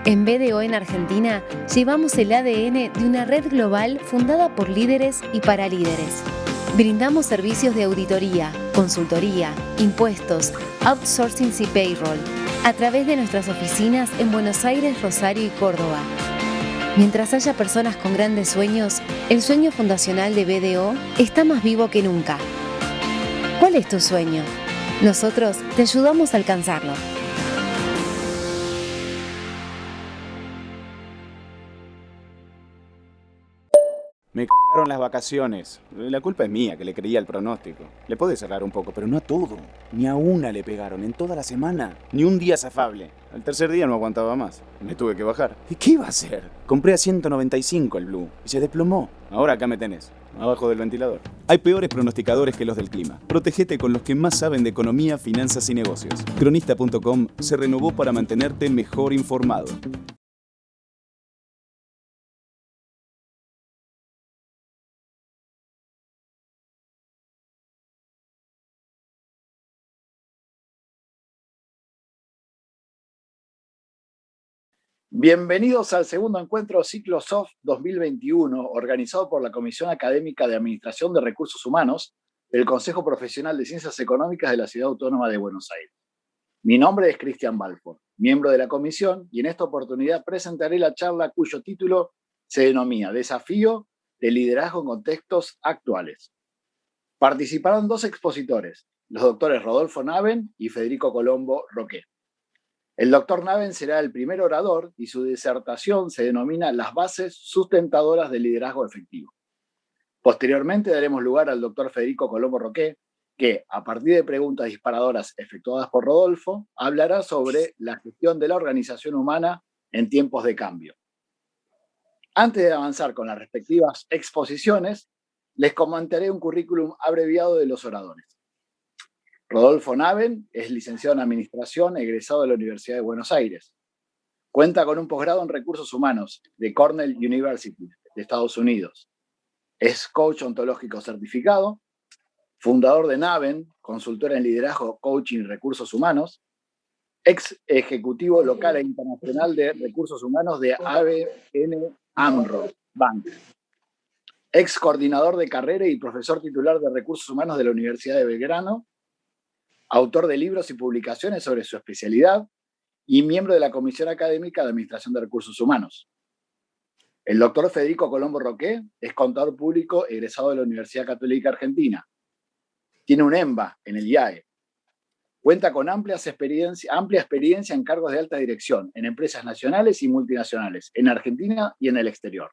En BDO en Argentina, llevamos el ADN de una red global fundada por líderes y para líderes. Brindamos servicios de auditoría, consultoría, impuestos, outsourcing y payroll, a través de nuestras oficinas en Buenos Aires, Rosario y Córdoba. Mientras haya personas con grandes sueños, el sueño fundacional de BDO está más vivo que nunca. ¿Cuál es tu sueño? Nosotros te ayudamos a alcanzarlo. Me cagaron las vacaciones. La culpa es mía, que le creía el pronóstico. Le podés cerrar un poco, pero no a todo. Ni a una le pegaron en toda la semana. Ni un día zafable. Al tercer día no aguantaba más. Me tuve que bajar. ¿Y qué iba a hacer? Compré a 195 el Blue y se desplomó. Ahora acá me tenés, abajo del ventilador. Hay peores pronosticadores que los del clima. Protégete con los que más saben de economía, finanzas y negocios. Cronista.com se renovó para mantenerte mejor informado. Bienvenidos al segundo encuentro Ciclo Soft 2021, organizado por la Comisión Académica de Administración de Recursos Humanos del Consejo Profesional de Ciencias Económicas de la Ciudad Autónoma de Buenos Aires. Mi nombre es Cristian Balfour, miembro de la comisión, y en esta oportunidad presentaré la charla cuyo título se denomina Desafío de liderazgo en contextos actuales. Participaron dos expositores, los doctores Rodolfo Naven y Federico Colombo Roqué. El doctor Naven será el primer orador y su disertación se denomina Las bases sustentadoras del liderazgo efectivo. Posteriormente daremos lugar al doctor Federico Colombo Roqué, que, a partir de preguntas disparadoras efectuadas por Rodolfo, hablará sobre la gestión de la organización humana en tiempos de cambio. Antes de avanzar con las respectivas exposiciones, les comentaré un currículum abreviado de los oradores. Rodolfo Naven es licenciado en Administración, egresado de la Universidad de Buenos Aires. Cuenta con un posgrado en Recursos Humanos de Cornell University, de Estados Unidos. Es coach ontológico certificado, fundador de Naven, consultora en liderazgo, coaching y recursos humanos, ex ejecutivo local e internacional de recursos humanos de ABN AMRO Bank, ex coordinador de carrera y profesor titular de recursos humanos de la Universidad de Belgrano, autor de libros y publicaciones sobre su especialidad y miembro de la Comisión Académica de Administración de Recursos Humanos. El doctor Federico Colombo Roqué es contador público egresado de la Universidad Católica Argentina. Tiene un EMBA en el IAE. Cuenta con amplia experiencia en cargos de alta dirección en empresas nacionales y multinacionales, en Argentina y en el exterior.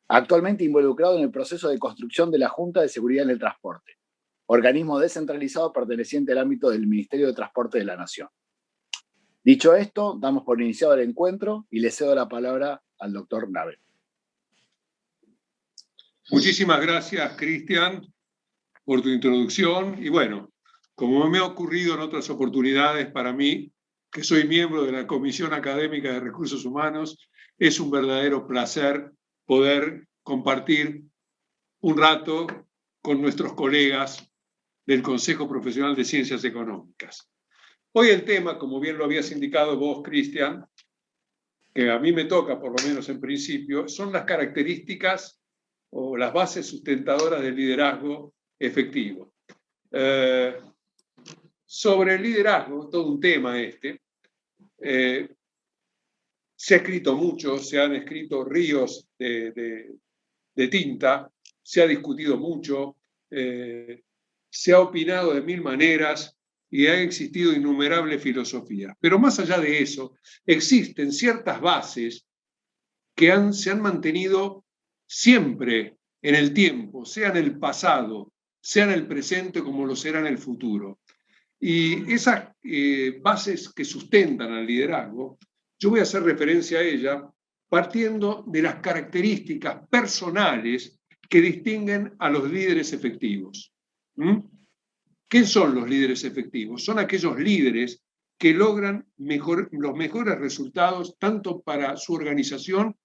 Actualmente involucrado en el proceso de construcción de la Junta de Seguridad en el Transporte, organismo descentralizado perteneciente al ámbito del Ministerio de Transporte de la Nación. Dicho esto, damos por iniciado el encuentro y le cedo la palabra al doctor Naven. Muchísimas gracias, Cristian, por tu introducción. Y bueno, como me ha ocurrido en otras oportunidades, para mí, que soy miembro de la Comisión Académica de Recursos Humanos, es un verdadero placer poder compartir un rato con nuestros colegas del Consejo Profesional de Ciencias Económicas. Hoy el tema, como bien lo habías indicado vos, Cristian, que a mí me toca, por lo menos en principio, son las características o las bases sustentadoras del liderazgo efectivo. Sobre el liderazgo, todo un tema este. Se ha escrito mucho, se han escrito ríos de tinta, se ha discutido mucho, se ha opinado de mil maneras y ha existido innumerables filosofías. Pero más allá de eso, existen ciertas bases que se han mantenido siempre en el tiempo, sea en el pasado, sea en el presente como lo será en el futuro. Y esas bases que sustentan al liderazgo, yo voy a hacer referencia a ellas partiendo de las características personales que distinguen a los líderes efectivos. ¿Qué son los líderes efectivos? Son aquellos líderes que logran los mejores resultados tanto para su organización,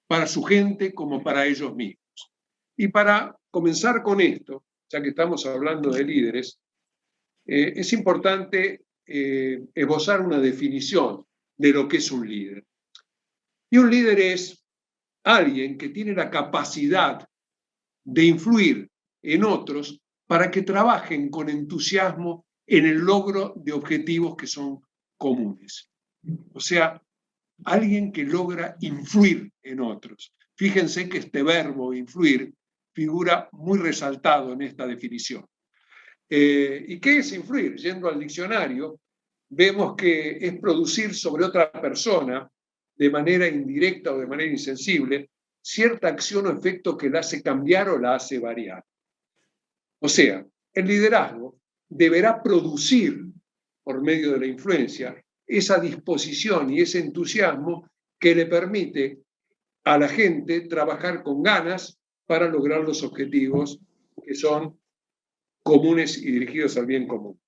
para su gente, como para ellos mismos. Y para comenzar con esto, ya que estamos hablando de líderes, es importante esbozar una definición de lo que es un líder. Y un líder es alguien que tiene la capacidad de influir en otros para que trabajen con entusiasmo en el logro de objetivos que son comunes. O sea, alguien que logra influir en otros. Fíjense que este verbo influir figura muy resaltado en esta definición. ¿Y qué es influir? Yendo al diccionario, vemos que es producir sobre otra persona, de manera indirecta o de manera insensible, cierta acción o efecto que la hace cambiar o la hace variar. O sea, el liderazgo deberá producir, por medio de la influencia, esa disposición y ese entusiasmo que le permite a la gente trabajar con ganas para lograr los objetivos que son comunes y dirigidos al bien común.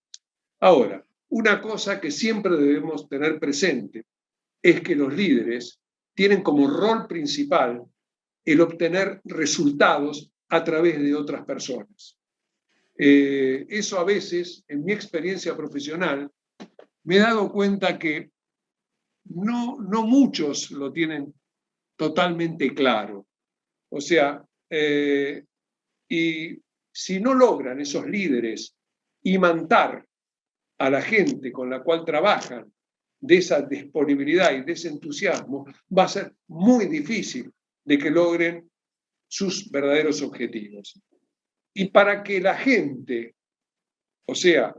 Ahora, una cosa que siempre debemos tener presente es que los líderes tienen como rol principal el obtener resultados a través de otras personas. Eso a veces, en mi experiencia profesional, me he dado cuenta que no muchos lo tienen totalmente claro. O sea, y si no logran esos líderes imantar a la gente con la cual trabajan de esa disponibilidad y de ese entusiasmo, va a ser muy difícil de que logren sus verdaderos objetivos. Y para que la gente, o sea,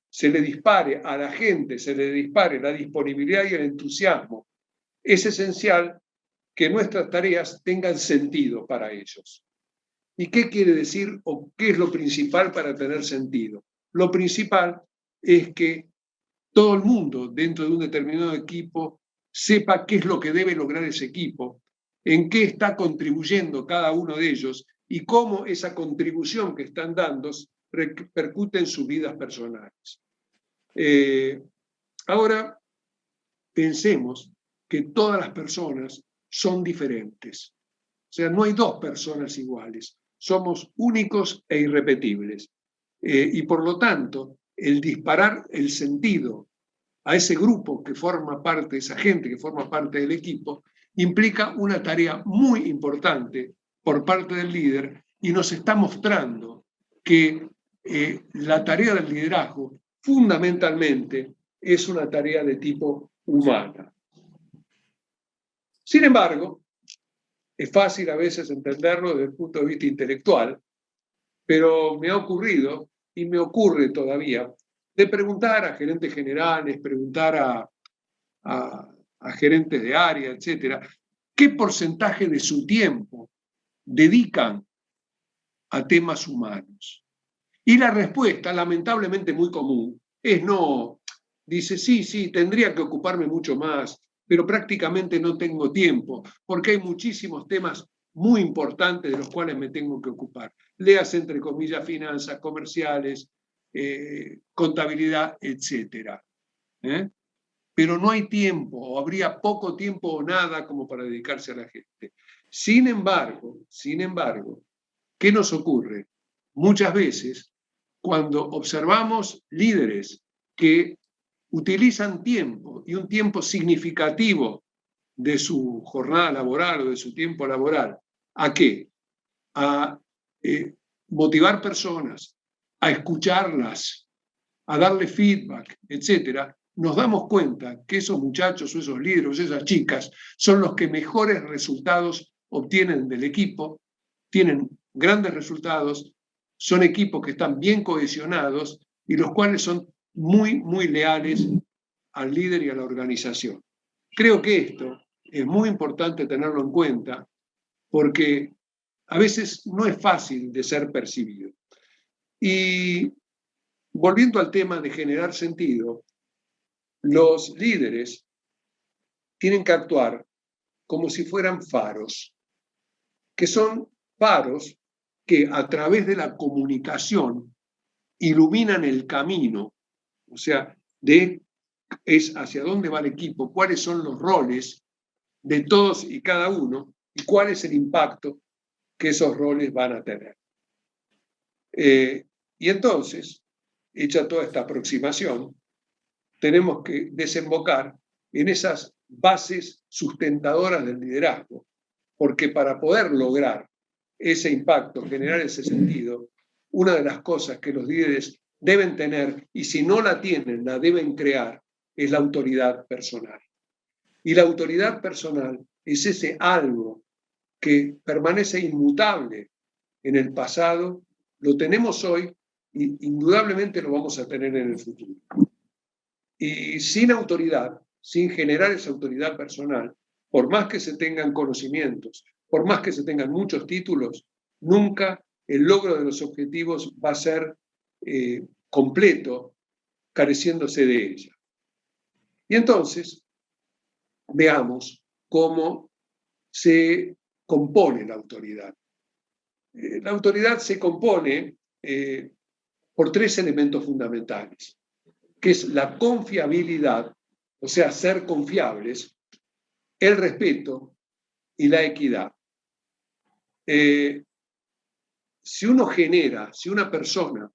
se le dispare a la gente, se le dispare la disponibilidad y el entusiasmo, es esencial que nuestras tareas tengan sentido para ellos. ¿Y qué quiere decir o qué es lo principal para tener sentido? Lo principal es que todo el mundo dentro de un determinado equipo sepa qué es lo que debe lograr ese equipo, en qué está contribuyendo cada uno de ellos y cómo esa contribución que están dando repercute en sus vidas personales. Ahora, pensemos que todas las personas son diferentes. O sea, no hay dos personas iguales. Somos únicos e irrepetibles. Y por lo tanto, el disparar el sentido a ese grupo que forma parte, esa gente que forma parte del equipo, implica una tarea muy importante por parte del líder y nos está mostrando que la tarea del liderazgo fundamentalmente es una tarea de tipo humana. Sin embargo, es fácil a veces entenderlo desde el punto de vista intelectual, pero me ha ocurrido y me ocurre todavía de preguntar a gerentes generales, preguntar a gerentes de área, etcétera, qué porcentaje de su tiempo dedican a temas humanos. Y la respuesta, lamentablemente muy común, es no. Dice, sí, tendría que ocuparme mucho más, pero prácticamente no tengo tiempo, porque hay muchísimos temas muy importantes de los cuales me tengo que ocupar. Leas, entre comillas, finanzas, comerciales, contabilidad, etcétera. Pero no hay tiempo, o habría poco tiempo o nada como para dedicarse a la gente. Sin embargo, ¿qué nos ocurre? Muchas veces, cuando observamos líderes que utilizan tiempo y un tiempo significativo de su jornada laboral o de su tiempo laboral, ¿a qué? A motivar personas, a escucharlas, a darle feedback, etcétera, nos damos cuenta que esos muchachos o esos líderes, esas chicas, son los que mejores resultados obtienen del equipo, tienen grandes resultados, son equipos que están bien cohesionados y los cuales son muy, muy leales al líder y a la organización. Creo que esto es muy importante tenerlo en cuenta porque a veces no es fácil de ser percibido. Y volviendo al tema de generar sentido, los líderes tienen que actuar como si fueran faros, que son faros que a través de la comunicación iluminan el camino, o sea, es hacia dónde va el equipo, cuáles son los roles de todos y cada uno y cuál es el impacto que esos roles van a tener. Y entonces, hecha toda esta aproximación, tenemos que desembocar en esas bases sustentadoras del liderazgo, porque para poder lograr ese impacto, generar ese sentido, una de las cosas que los líderes deben tener, y si no la tienen, la deben crear, es la autoridad personal. Y la autoridad personal es ese algo que permanece inmutable en el pasado, lo tenemos hoy y indudablemente lo vamos a tener en el futuro. Y sin autoridad, sin generar esa autoridad personal, por más que se tengan conocimientos, por más que se tengan muchos títulos, nunca el logro de los objetivos va a ser completo careciéndose de ella. Y entonces, veamos cómo se compone la autoridad. La autoridad se compone por 3 elementos fundamentales, que es la confiabilidad, o sea, ser confiables, el respeto y la equidad. Si una persona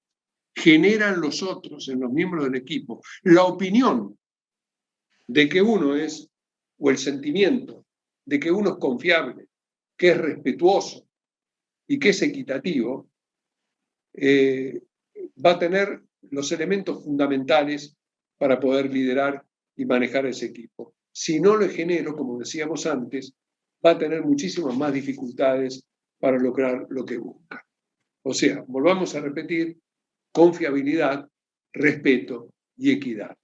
genera en los otros, en los miembros del equipo, la opinión de que uno es, o el sentimiento de que uno es confiable, que es respetuoso y que es equitativo, va a tener los elementos fundamentales para poder liderar y manejar ese equipo. Si no lo genero, como decíamos antes, va a tener muchísimas más dificultades para lograr lo que busca. O sea, volvamos a repetir, confiabilidad, respeto y equidad.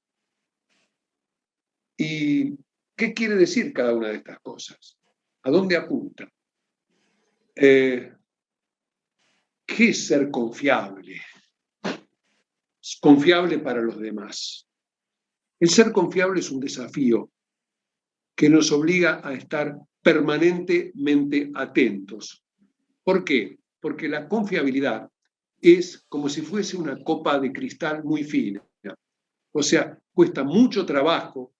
¿Y qué quiere decir cada una de estas cosas? ¿A dónde apunta? ¿Qué es ser confiable? Confiable para los demás. El ser confiable es un desafío que nos obliga a estar permanentemente atentos. ¿Por qué? Porque la confiabilidad es como si fuese una copa de cristal muy fina. O sea, cuesta mucho trabajo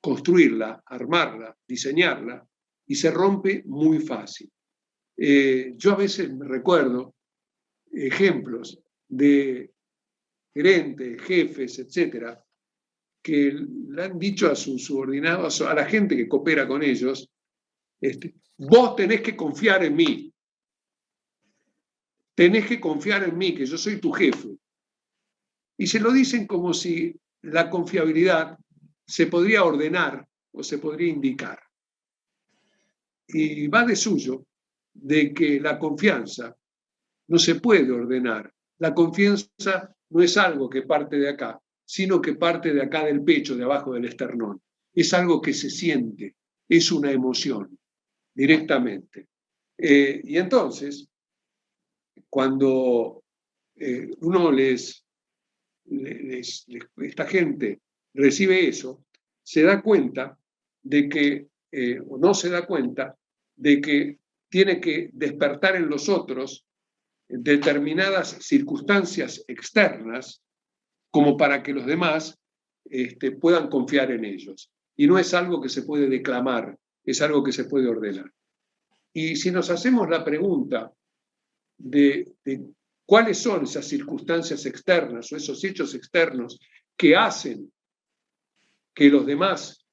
construirla, armarla, diseñarla, y se rompe muy fácil. Yo a veces me recuerdo ejemplos de gerentes, jefes, etcétera, que le han dicho a sus subordinados, a la gente que coopera con ellos, vos tenés que confiar en mí. Tenés que confiar en mí, que yo soy tu jefe. Y se lo dicen como si la confiabilidad se podría ordenar o se podría indicar. Y va de suyo de que la confianza no se puede ordenar. La confianza no es algo que parte de acá, sino que parte de acá del pecho, de abajo del esternón. Es algo que se siente, es una emoción, directamente. Y entonces, cuando uno esta gente recibe eso, se da cuenta de que, o no se da cuenta, de que tiene que despertar en los otros determinadas circunstancias externas como para que los demás puedan confiar en ellos. Y no es algo que se puede declamar, es algo que se puede ordenar. Y si nos hacemos la pregunta de cuáles son esas circunstancias externas o esos hechos externos que hacen que los demás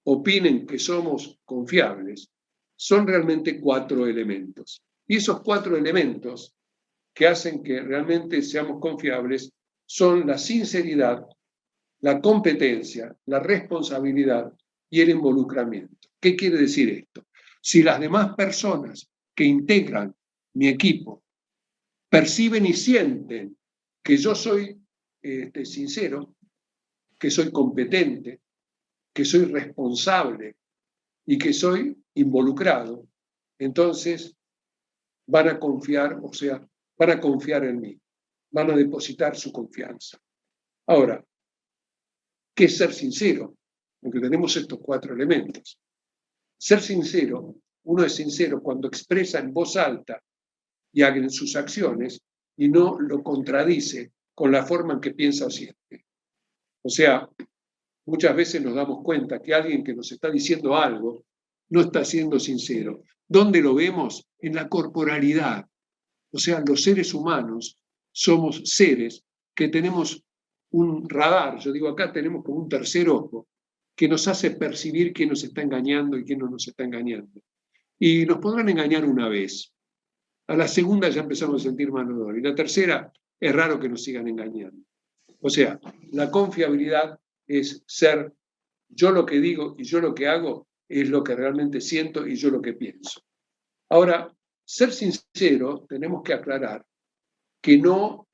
opinen que somos confiables, son realmente 4 elementos. Y esos 4 elementos que hacen que realmente seamos confiables son la sinceridad, la competencia, la responsabilidad y el involucramiento. ¿Qué quiere decir esto? Si las demás personas que integran mi equipo perciben y sienten que yo soy sincero, que soy competente, que soy responsable y que soy involucrado, entonces van a confiar, o sea, van a confiar en mí, van a depositar su confianza. Ahora, ¿qué es ser sincero? Porque tenemos estos 4 elementos. Ser sincero, uno es sincero cuando expresa en voz alta y en sus acciones y no lo contradice con la forma en que piensa o siente. O sea, muchas veces nos damos cuenta que alguien que nos está diciendo algo no está siendo sincero. ¿Dónde lo vemos? En la corporalidad. O sea, los seres humanos somos seres que tenemos un radar. Yo digo, acá tenemos como un tercer ojo que nos hace percibir quién nos está engañando y quién no nos está engañando. Y nos podrán engañar una vez. A la segunda ya empezamos a sentir mal olor. Y la tercera, es raro que nos sigan engañando. O sea, la confiabilidad es ser yo lo que digo y yo lo que hago es lo que realmente siento y yo lo que pienso. Ahora, ser sincero, tenemos que aclarar que no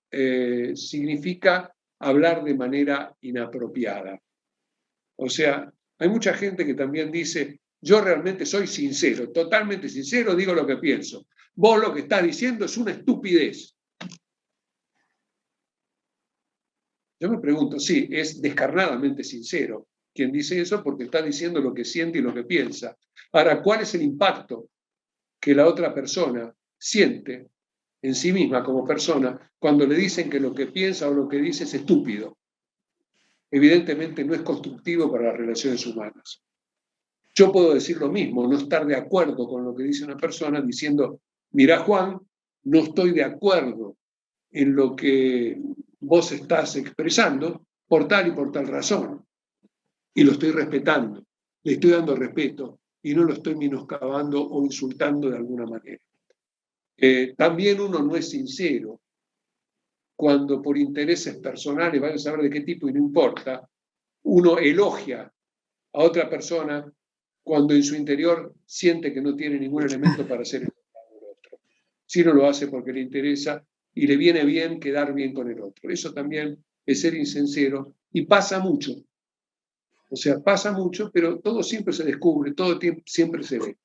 significa hablar de manera inapropiada. O sea, hay mucha gente que también dice, yo realmente soy sincero, totalmente sincero, digo lo que pienso. Vos lo que estás diciendo es una estupidez. Yo me pregunto, sí, es descarnadamente sincero quien dice eso porque está diciendo lo que siente y lo que piensa. Ahora, ¿cuál es el impacto que la otra persona siente en sí misma como persona cuando le dicen que lo que piensa o lo que dice es estúpido? Evidentemente no es constructivo para las relaciones humanas. Yo puedo decir lo mismo, no estar de acuerdo con lo que dice una persona diciendo, mirá Juan, no estoy de acuerdo en lo que vos estás expresando por tal y por tal razón. Y lo estoy respetando, le estoy dando respeto y no lo estoy menoscabando o insultando de alguna manera. También uno no es sincero cuando por intereses personales, vaya a saber de qué tipo y no importa, uno elogia a otra persona cuando en su interior siente que no tiene ningún elemento para ser elogiado por otro. Si no lo hace porque le interesa y le viene bien quedar bien con el otro. Eso también es ser insincero y pasa mucho. O sea, pasa mucho, pero todo siempre se descubre, todo siempre se ve.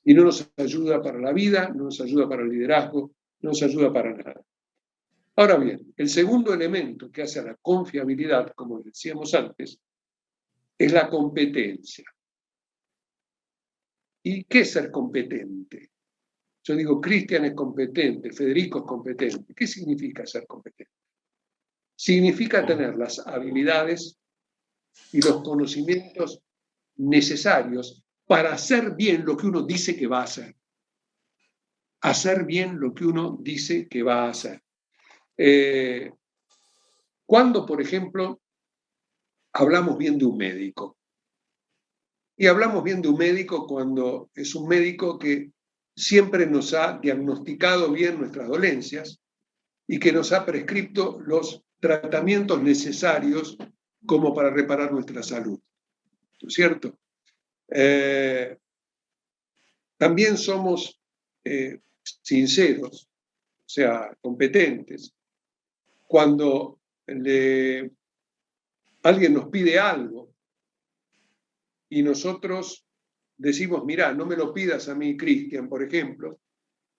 Y no nos ayuda para la vida, no nos ayuda para el liderazgo, no nos ayuda para nada. Ahora bien, el segundo elemento que hace a la confiabilidad, como decíamos antes, es la competencia. ¿Y qué es ser competente? Yo digo, Cristian es competente, Federico es competente. ¿Qué significa ser competente? Significa tener las habilidades y los conocimientos necesarios para hacer bien lo que uno dice que va a hacer. Hacer bien lo que uno dice que va a hacer. Cuando, por ejemplo, hablamos bien de un médico, y hablamos bien de un médico cuando es un médico que siempre nos ha diagnosticado bien nuestras dolencias y que nos ha prescrito los tratamientos necesarios como para reparar nuestra salud. ¿No es cierto? También somos sinceros, o sea, competentes, cuando alguien nos pide algo y nosotros decimos, mirá, no me lo pidas a mí, Cristian, por ejemplo,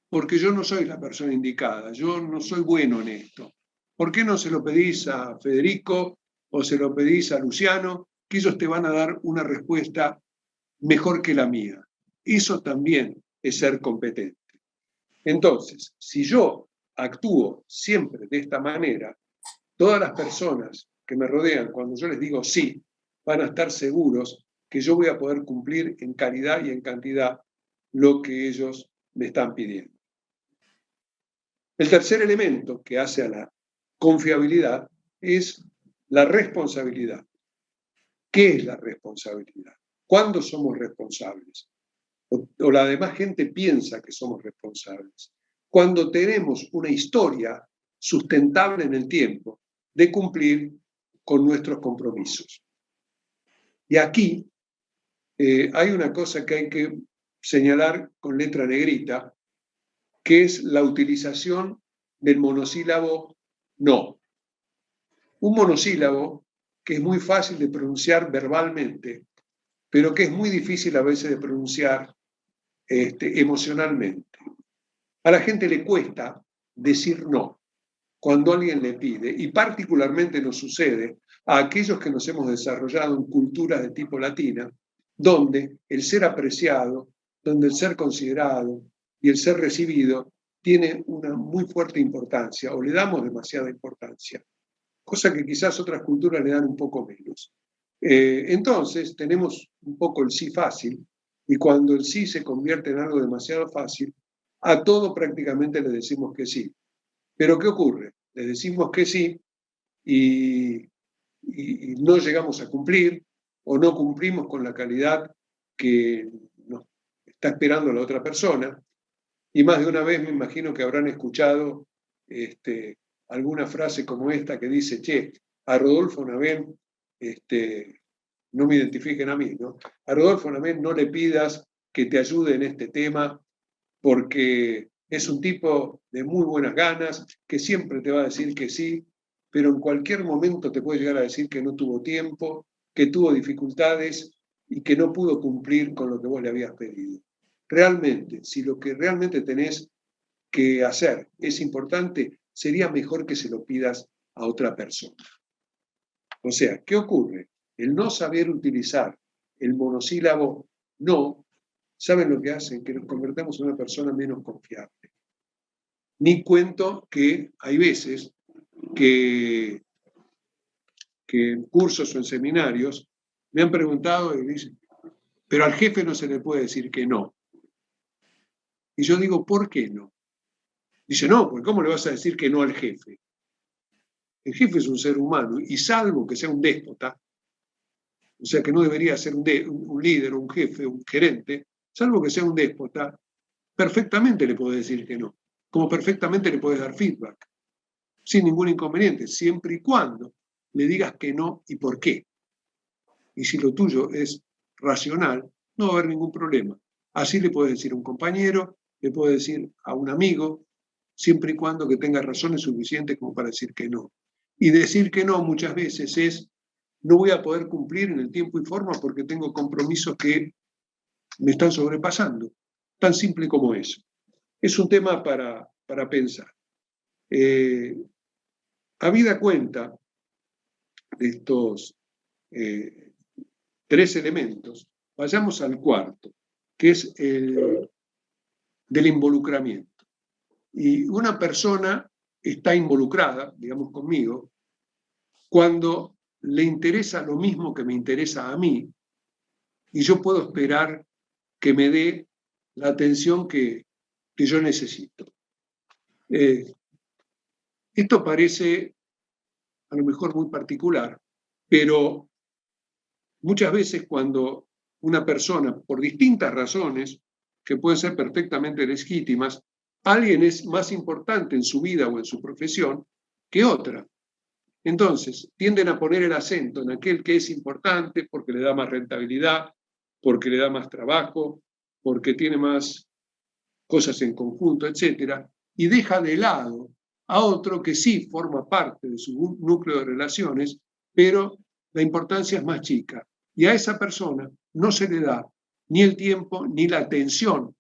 porque yo no soy la persona indicada, yo no soy bueno en esto. ¿Por qué no se lo pedís a Federico o se lo pedís a Luciano, que ellos te van a dar una respuesta mejor que la mía? Eso también es ser competente. Entonces, si yo actúo siempre de esta manera, todas las personas que me rodean, cuando yo les digo sí, van a estar seguros que yo voy a poder cumplir en calidad y en cantidad lo que ellos me están pidiendo. El tercer elemento que hace a la confiabilidad es la responsabilidad. ¿Qué es la responsabilidad? ¿Cuándo somos responsables? O la demás gente piensa que somos responsables. Cuando tenemos una historia sustentable en el tiempo de cumplir con nuestros compromisos. Y aquí hay una cosa que hay que señalar con letra negrita, que es la utilización del monosílabo no. Un monosílabo que es muy fácil de pronunciar verbalmente, pero que es muy difícil a veces de pronunciar emocionalmente. A la gente le cuesta decir no cuando alguien le pide, y particularmente nos sucede a aquellos que nos hemos desarrollado en culturas de tipo latina, donde el ser apreciado, donde el ser considerado y el ser recibido tiene una muy fuerte importancia, o le damos demasiada importancia, cosa que quizás otras culturas le dan un poco menos. Entonces tenemos un poco el sí fácil, y cuando el sí se convierte en algo demasiado fácil, a todo prácticamente le decimos que sí. Pero ¿qué ocurre? Le decimos que sí y no llegamos a cumplir, o no cumplimos con la calidad que nos está esperando la otra persona. Y más de una vez me imagino que habrán escuchado alguna frase como esta que dice, che, a Rodolfo Navén, no me identifiquen a mí, ¿no? A Rodolfo Navén no le pidas que te ayude en este tema porque es un tipo de muy buenas ganas, que siempre te va a decir que sí, pero en cualquier momento te puede llegar a decir que no tuvo tiempo, que tuvo dificultades y que no pudo cumplir con lo que vos le habías pedido. Realmente, si lo que realmente tenés que hacer es importante, sería mejor que se lo pidas a otra persona. O sea, ¿qué ocurre? El no saber utilizar el monosílabo no, ¿saben lo que hacen? Que nos convertamos en una persona menos confiable. Ni cuento que hay veces que en cursos o en seminarios me han preguntado y dicen, pero al jefe no se le puede decir que no. Y yo digo, ¿por qué no? Dice, no, porque ¿cómo le vas a decir que no al jefe? El jefe es un ser humano y salvo que sea un déspota, o sea que no debería ser un líder, un jefe, un gerente, salvo que sea un déspota, perfectamente le puedes decir que no, como perfectamente le puedes dar feedback, sin ningún inconveniente, siempre y cuando le digas que no y por qué. Y si lo tuyo es racional, no va a haber ningún problema. Así le puedes decir a un compañero, le puedes decir a un amigo, siempre y cuando que tenga razones suficientes como para decir que no. Y decir que no muchas veces es, no voy a poder cumplir en el tiempo y forma porque tengo compromisos que me están sobrepasando. Tan simple como eso. Es un tema para pensar. Habida cuenta de estos 3 elementos, vayamos al cuarto, que es el del involucramiento. Y una persona está involucrada, digamos conmigo, cuando le interesa lo mismo que me interesa a mí, y yo puedo esperar que me dé la atención que yo necesito. Esto parece a lo mejor muy particular, pero muchas veces cuando una persona, por distintas razones, que pueden ser perfectamente legítimas, alguien es más importante en su vida o en su profesión que otra. Entonces, tienden a poner el acento en aquel que es importante porque le da más rentabilidad, porque le da más trabajo, porque tiene más cosas en conjunto, etc. Y deja de lado a otro que sí forma parte de su núcleo de relaciones, pero la importancia es más chica. Y a esa persona no se le da ni el tiempo ni la atención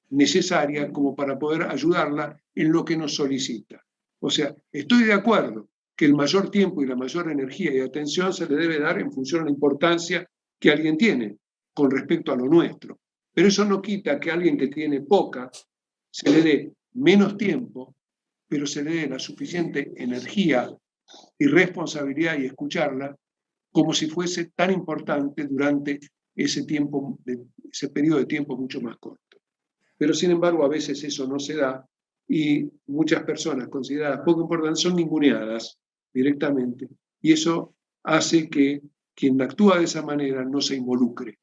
necesaria como para poder ayudarla en lo que nos solicita. O sea, estoy de acuerdo que el mayor tiempo y la mayor energía y atención se le debe dar en función a la importancia que alguien tiene con respecto a lo nuestro. Pero eso no quita que a alguien que tiene poca se le dé menos tiempo, pero se le dé la suficiente energía y responsabilidad y escucharla como si fuese tan importante durante ese tiempo, ese periodo de tiempo mucho más corto. Pero sin embargo a veces eso no se da y muchas personas consideradas poco importantes son ninguneadas directamente y eso hace que quien actúa de esa manera no se involucre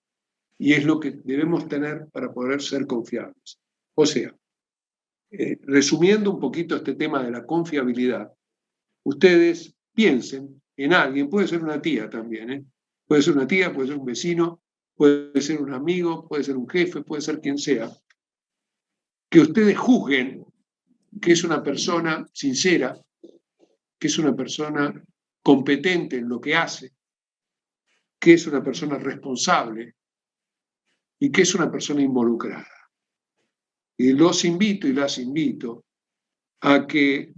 y es lo que debemos tener para poder ser confiables. O sea, resumiendo un poquito este tema de la confiabilidad, ustedes piensen en alguien, puede ser una tía también, puede ser una tía, puede ser un vecino, puede ser un amigo, puede ser un jefe, puede ser quien sea, que ustedes juzguen que es una persona sincera, que es una persona competente en lo que hace, que es una persona responsable y que es una persona involucrada. Y los invito y las invito a que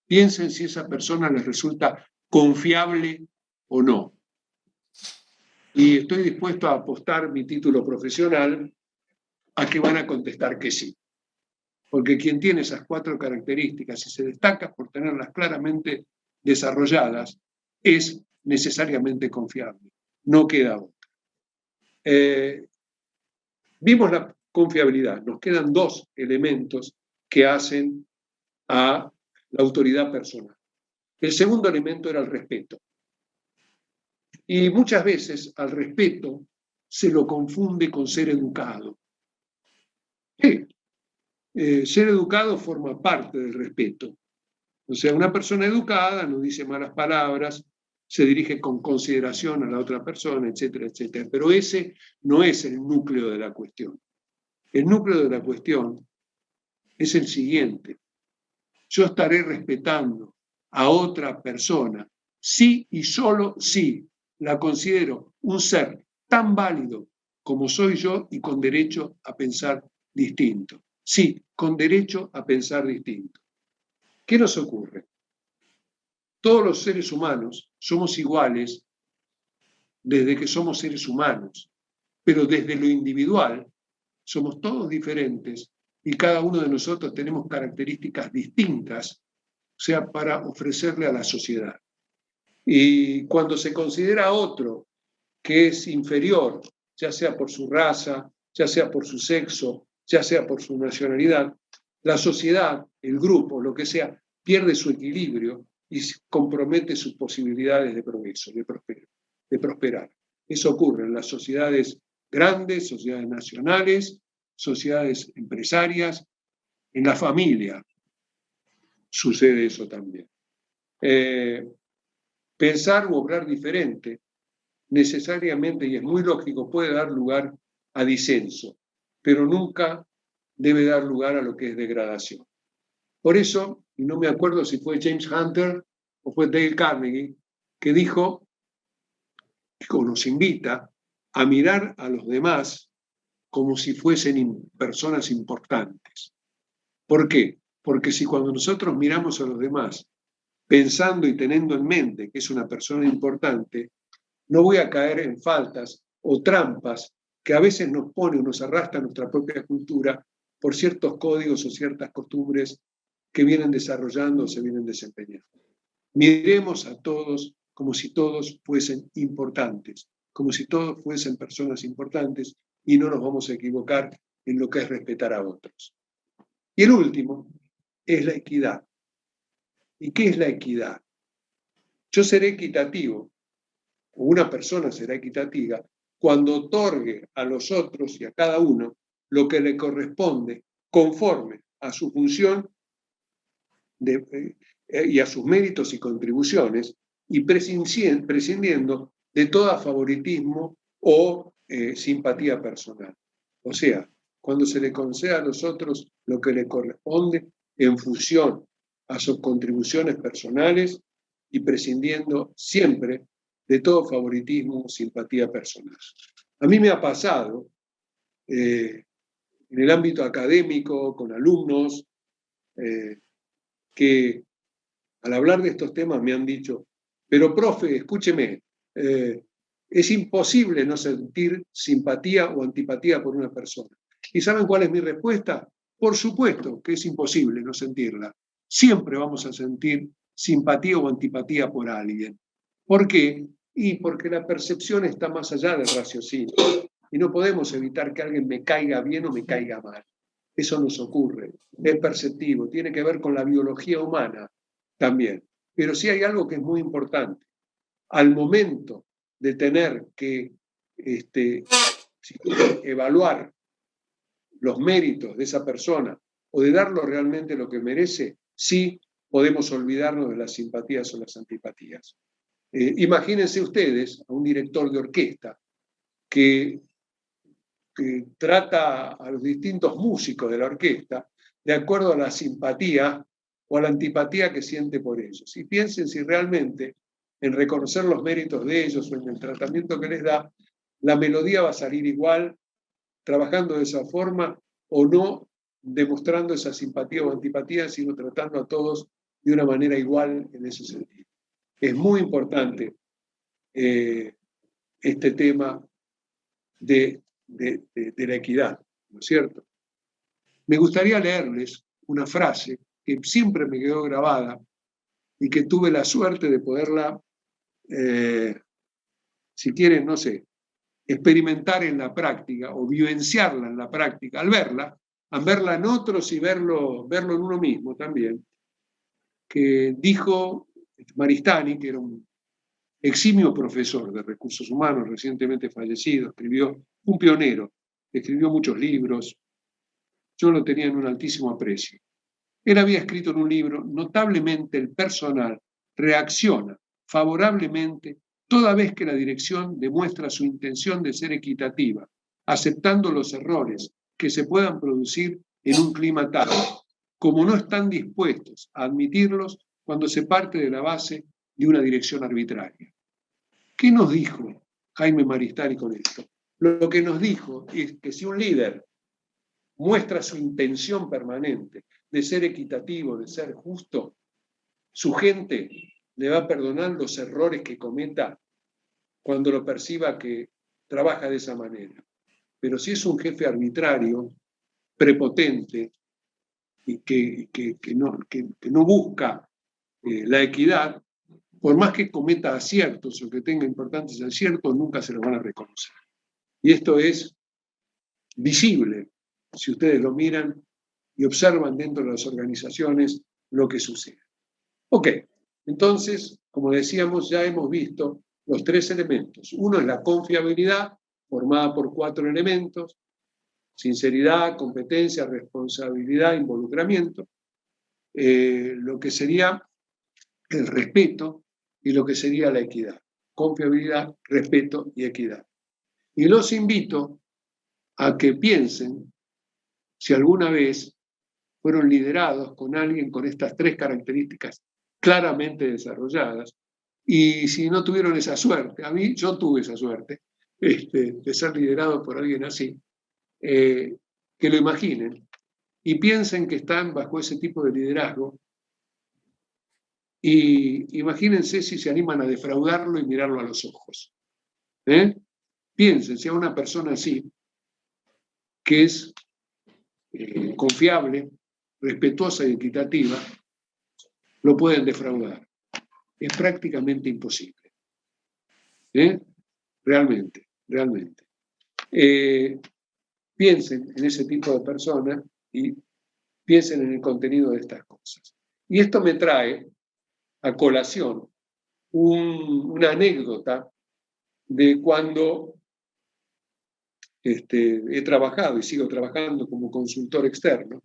piensen si esa persona les resulta confiable o no. Y estoy dispuesto a apostar mi título profesional a que van a contestar que sí. Porque quien tiene esas 4 características y se destaca por tenerlas claramente desarrolladas, es necesariamente confiable. No queda otra. Vimos la confiabilidad. Nos quedan 2 elementos que hacen a la autoridad personal. El segundo elemento era el respeto. Y muchas veces al respeto se lo confunde con ser educado. Sí, ser educado forma parte del respeto. O sea, una persona educada no dice malas palabras, se dirige con consideración a la otra persona, etcétera, etcétera. Pero ese no es el núcleo de la cuestión. El núcleo de la cuestión es el siguiente. Yo estaré respetando a otra persona si y solo si la considero un ser tan válido como soy yo y con derecho a pensar distinto. Sí, con derecho a pensar distinto. ¿Qué nos ocurre? Todos los seres humanos somos iguales desde que somos seres humanos, pero desde lo individual somos todos diferentes y cada uno de nosotros tenemos características distintas, o sea, para ofrecerle a la sociedad. Y cuando se considera a otro que es inferior, ya sea por su raza, ya sea por su sexo, ya sea por su nacionalidad, la sociedad, el grupo, lo que sea, pierde su equilibrio y compromete sus posibilidades de progreso, de prosperar. Eso ocurre en las sociedades grandes, sociedades nacionales, sociedades empresarias, en la familia sucede eso también. Pensar u obrar diferente necesariamente, y es muy lógico, puede dar lugar a disenso, pero nunca debe dar lugar a lo que es degradación. Por eso, y no me acuerdo si fue James Hunter o fue Dale Carnegie, que dijo, o nos invita a mirar a los demás como si fuesen personas importantes. ¿Por qué? Porque si cuando nosotros miramos a los demás, pensando y teniendo en mente que es una persona importante, no voy a caer en faltas o trampas que a veces nos pone o nos arrastra nuestra propia cultura por ciertos códigos o ciertas costumbres que vienen desarrollando o se vienen desempeñando. Miremos a todos como si todos fuesen importantes, como si todos fuesen personas importantes y no nos vamos a equivocar en lo que es respetar a otros. Y el último es la equidad. ¿Y qué es la equidad? Yo seré equitativo, o una persona será equitativa, cuando otorgue a los otros y a cada uno lo que le corresponde conforme a su función y a sus méritos y contribuciones, y prescindiendo de todo favoritismo o simpatía personal. O sea, cuando se le concede a los otros lo que le corresponde en función a sus contribuciones personales y prescindiendo siempre de todo favoritismo o simpatía personal. A mí me ha pasado en el ámbito académico, con alumnos, que al hablar de estos temas me han dicho, pero profe, escúcheme, es imposible no sentir simpatía o antipatía por una persona. ¿Y saben cuál es mi respuesta? Por supuesto que es imposible no sentirla. Siempre vamos a sentir simpatía o antipatía por alguien. ¿Por qué? Y porque la percepción está más allá del raciocinio. Y no podemos evitar que alguien me caiga bien o me caiga mal. Eso nos ocurre, es perceptivo, tiene que ver con la biología humana también. Pero sí hay algo que es muy importante. Al momento de tener que evaluar los méritos de esa persona o de darlo realmente lo que merece, sí podemos olvidarnos de las simpatías o las antipatías. Imagínense ustedes a un director de orquesta que trata a los distintos músicos de la orquesta de acuerdo a la simpatía o a la antipatía que siente por ellos. Y piensen si realmente en reconocer los méritos de ellos o en el tratamiento que les da, la melodía va a salir igual trabajando de esa forma o no demostrando esa simpatía o antipatía, sino tratando a todos de una manera igual en ese sentido. Es muy importante este tema de la equidad, ¿no es cierto? Me gustaría leerles una frase que siempre me quedó grabada y que tuve la suerte de poderla, si quieren, no sé, experimentar en la práctica o vivenciarla en la práctica, al verla en otros y verlo en uno mismo también, que dijo Maristani, que era un eximio profesor de recursos humanos, recientemente fallecido, un pionero, escribió muchos libros, yo lo tenía en un altísimo aprecio. Él había escrito en un libro, notablemente el personal reacciona favorablemente toda vez que la dirección demuestra su intención de ser equitativa, aceptando los errores que se puedan producir en un clima tal, como no están dispuestos a admitirlos cuando se parte de la base de una dirección arbitraria. ¿Qué nos dijo Jaime Maristani con esto? Lo que nos dijo es que si un líder muestra su intención permanente de ser equitativo, de ser justo, su gente le va a perdonar los errores que cometa cuando lo perciba que trabaja de esa manera. Pero si es un jefe arbitrario, prepotente, y que no busca la equidad, por más que cometa aciertos o que tenga importantes aciertos, nunca se los van a reconocer. Y esto es visible si ustedes lo miran y observan dentro de las organizaciones lo que sucede. Ok, entonces, como decíamos, ya hemos visto los 3 elementos. Uno es la confiabilidad, formada por 4 elementos: sinceridad, competencia, responsabilidad, involucramiento. Lo que sería el respeto y lo que sería la equidad. Confiabilidad, respeto y equidad. Y los invito a que piensen si alguna vez fueron liderados con alguien con estas 3 características claramente desarrolladas, y si no tuvieron esa suerte. Yo tuve esa suerte de ser liderado por alguien así, que lo imaginen y piensen que están bajo ese tipo de liderazgo, y imagínense si se animan a defraudarlo y mirarlo a los ojos. Piensen si a una persona así, que es confiable, respetuosa y equitativa, lo pueden defraudar. Es prácticamente imposible. Realmente. Piensen en ese tipo de persona y piensen en el contenido de estas cosas. Y esto me trae a colación una anécdota de cuando he trabajado y sigo trabajando como consultor externo.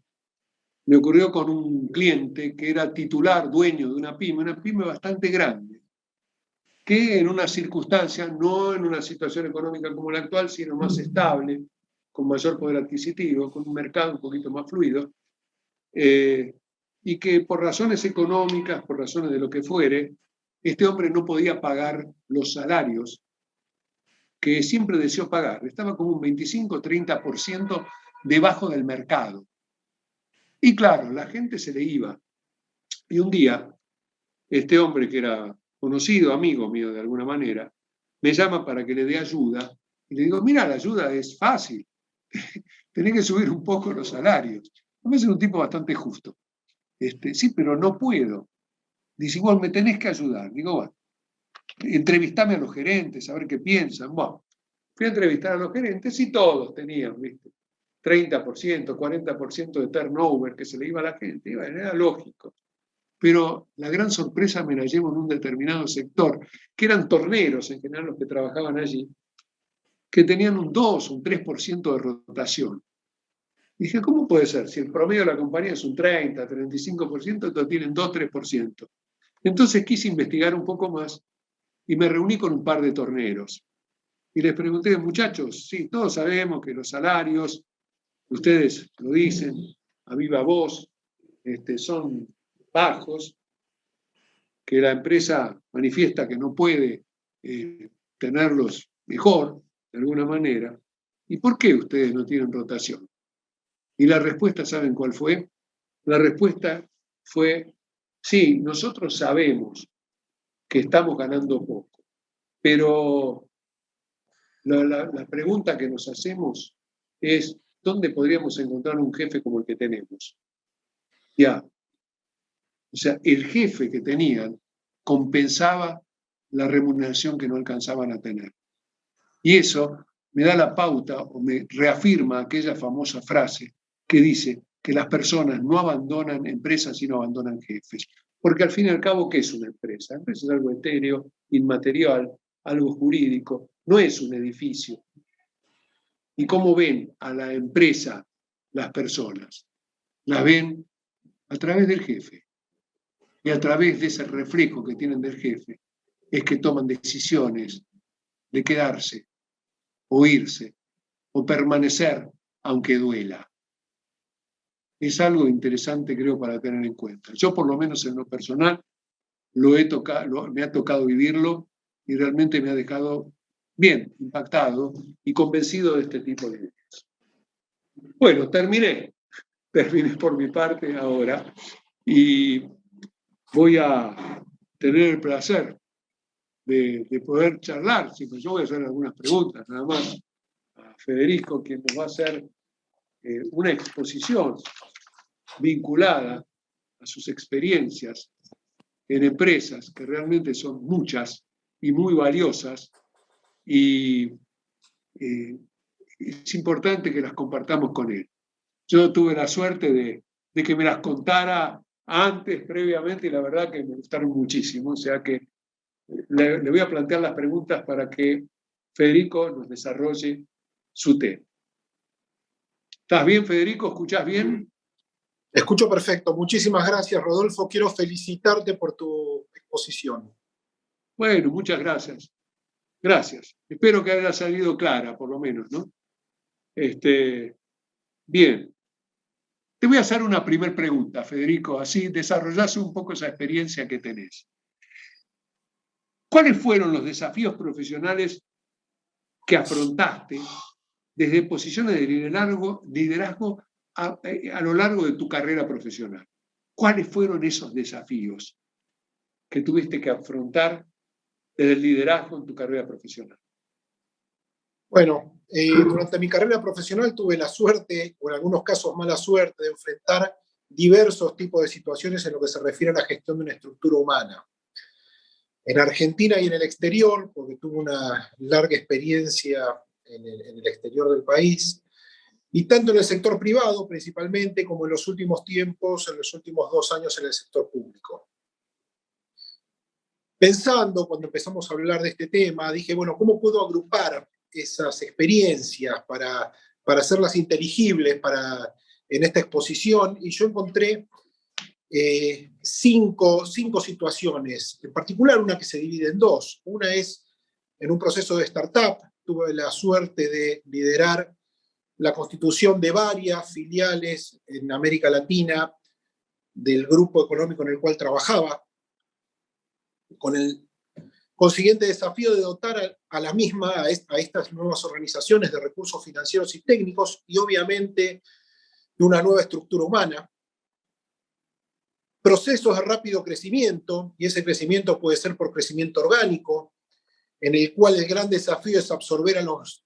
Me ocurrió con un cliente que era titular, dueño de una pyme bastante grande, que en una circunstancia, no en una situación económica como la actual, sino más estable, con mayor poder adquisitivo, con un mercado un poquito más fluido, y que por razones económicas, por razones de lo que fuere, este hombre no podía pagar los salarios que siempre deseó pagar. Estaba como un 25-30% debajo del mercado. Y claro, la gente se le iba. Y un día, este hombre, que era conocido, amigo mío de alguna manera, me llama para que le dé ayuda. Y le digo, mira, la ayuda es fácil. Tenés que subir un poco los salarios. A veces es un tipo bastante justo. Sí, pero no puedo. Dice, igual me tenés que ayudar. Digo, bueno, entrevistame a los gerentes, a ver qué piensan. Bueno, fui a entrevistar a los gerentes y todos tenían, ¿viste? 30%, 40% de turnover que se le iba a la gente. Y bueno, era lógico. Pero la gran sorpresa me la llevo en un determinado sector, que eran torneros en general los que trabajaban allí, que tenían un 2, un 3% de rotación. Y dije, ¿cómo puede ser? Si el promedio de la compañía es un 30, 35%, estos tienen 2, 3%. Entonces quise investigar un poco más y me reuní con un par de torneros. Y les pregunté, muchachos, sí, todos sabemos que los salarios, ustedes lo dicen a viva voz, son bajos, que la empresa manifiesta que no puede tenerlos mejor, de alguna manera. ¿Y por qué ustedes no tienen rotación? Y la respuesta, ¿saben cuál fue? La respuesta fue, sí, nosotros sabemos que estamos ganando poco, pero la pregunta que nos hacemos es, ¿dónde podríamos encontrar un jefe como el que tenemos? Ya. O sea, el jefe que tenían compensaba la remuneración que no alcanzaban a tener. Y eso me da la pauta o me reafirma aquella famosa frase que dice que las personas no abandonan empresas, sino abandonan jefes. Porque al fin y al cabo, ¿qué es una empresa? La empresa es algo etéreo, inmaterial, algo jurídico, no es un edificio. ¿Y cómo ven a la empresa las personas? La ven a través del jefe. Y a través de ese reflejo que tienen del jefe es que toman decisiones de quedarse, o irse, o permanecer, aunque duela. Es algo interesante, creo, para tener en cuenta. Yo, por lo menos en lo personal, me ha tocado vivirlo y realmente me ha dejado bien, impactado y convencido de este tipo de ideas. Bueno, terminé por mi parte ahora y voy a tener el placer de poder charlar. Yo voy a hacer algunas preguntas nada más a Federico, quien nos va a hacer una exposición vinculada a sus experiencias en empresas, que realmente son muchas y muy valiosas, y es importante que las compartamos con él. Yo tuve la suerte de que me las contara antes, previamente, y la verdad que me gustaron muchísimo. O sea que le voy a plantear las preguntas para que Federico nos desarrolle su tema. ¿Estás bien, Federico? ¿Escuchás bien? Escucho perfecto. Muchísimas gracias, Rodolfo. Quiero felicitarte por tu exposición. Bueno, muchas gracias. Gracias. Espero que haya salido clara, por lo menos, ¿no? Bien. Te voy a hacer una primera pregunta, Federico, así desarrollás un poco esa experiencia que tenés. ¿Cuáles fueron los desafíos profesionales que afrontaste desde posiciones de liderazgo a lo largo de tu carrera profesional? ¿Cuáles fueron esos desafíos que tuviste que afrontar desde el liderazgo en tu carrera profesional? Bueno, durante mi carrera profesional tuve la suerte, o en algunos casos mala suerte, de enfrentar diversos tipos de situaciones en lo que se refiere a la gestión de una estructura humana. En Argentina y en el exterior, porque tuve una larga experiencia en el exterior del país, y tanto en el sector privado principalmente, como en los últimos tiempos, en los últimos 2 años en el sector público. Pensando, cuando empezamos a hablar de este tema, dije, bueno, ¿cómo puedo agrupar esas experiencias para hacerlas inteligibles en esta exposición? Y yo encontré 5 situaciones, en particular una que se divide en 2. Una es en un proceso de startup. Tuve la suerte de liderar la constitución de varias filiales en América Latina del grupo económico en el cual trabajaba, con el consiguiente desafío de dotar a estas nuevas organizaciones de recursos financieros y técnicos, y obviamente de una nueva estructura humana. Procesos de rápido crecimiento, y ese crecimiento puede ser por crecimiento orgánico, en el cual el gran desafío es absorber a los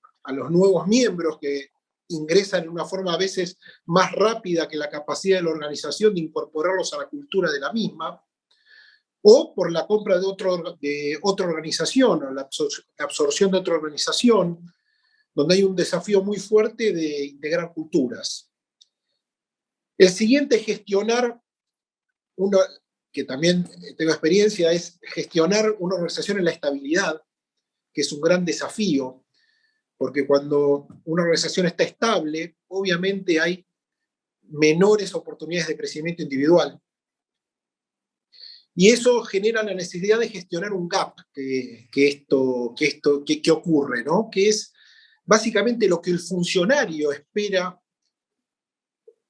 nuevos miembros que ingresan en una forma a veces más rápida que la capacidad de la organización de incorporarlos a la cultura de la misma, o por la compra de otra organización, o la absorción de otra organización, donde hay un desafío muy fuerte de integrar culturas. El siguiente es gestionar, que también tengo experiencia, es gestionar una organización en la estabilidad, que es un gran desafío, porque cuando una organización está estable, obviamente hay menores oportunidades de crecimiento individual. Y eso genera la necesidad de gestionar un gap que ocurre, ¿no? Que es básicamente lo que el funcionario espera,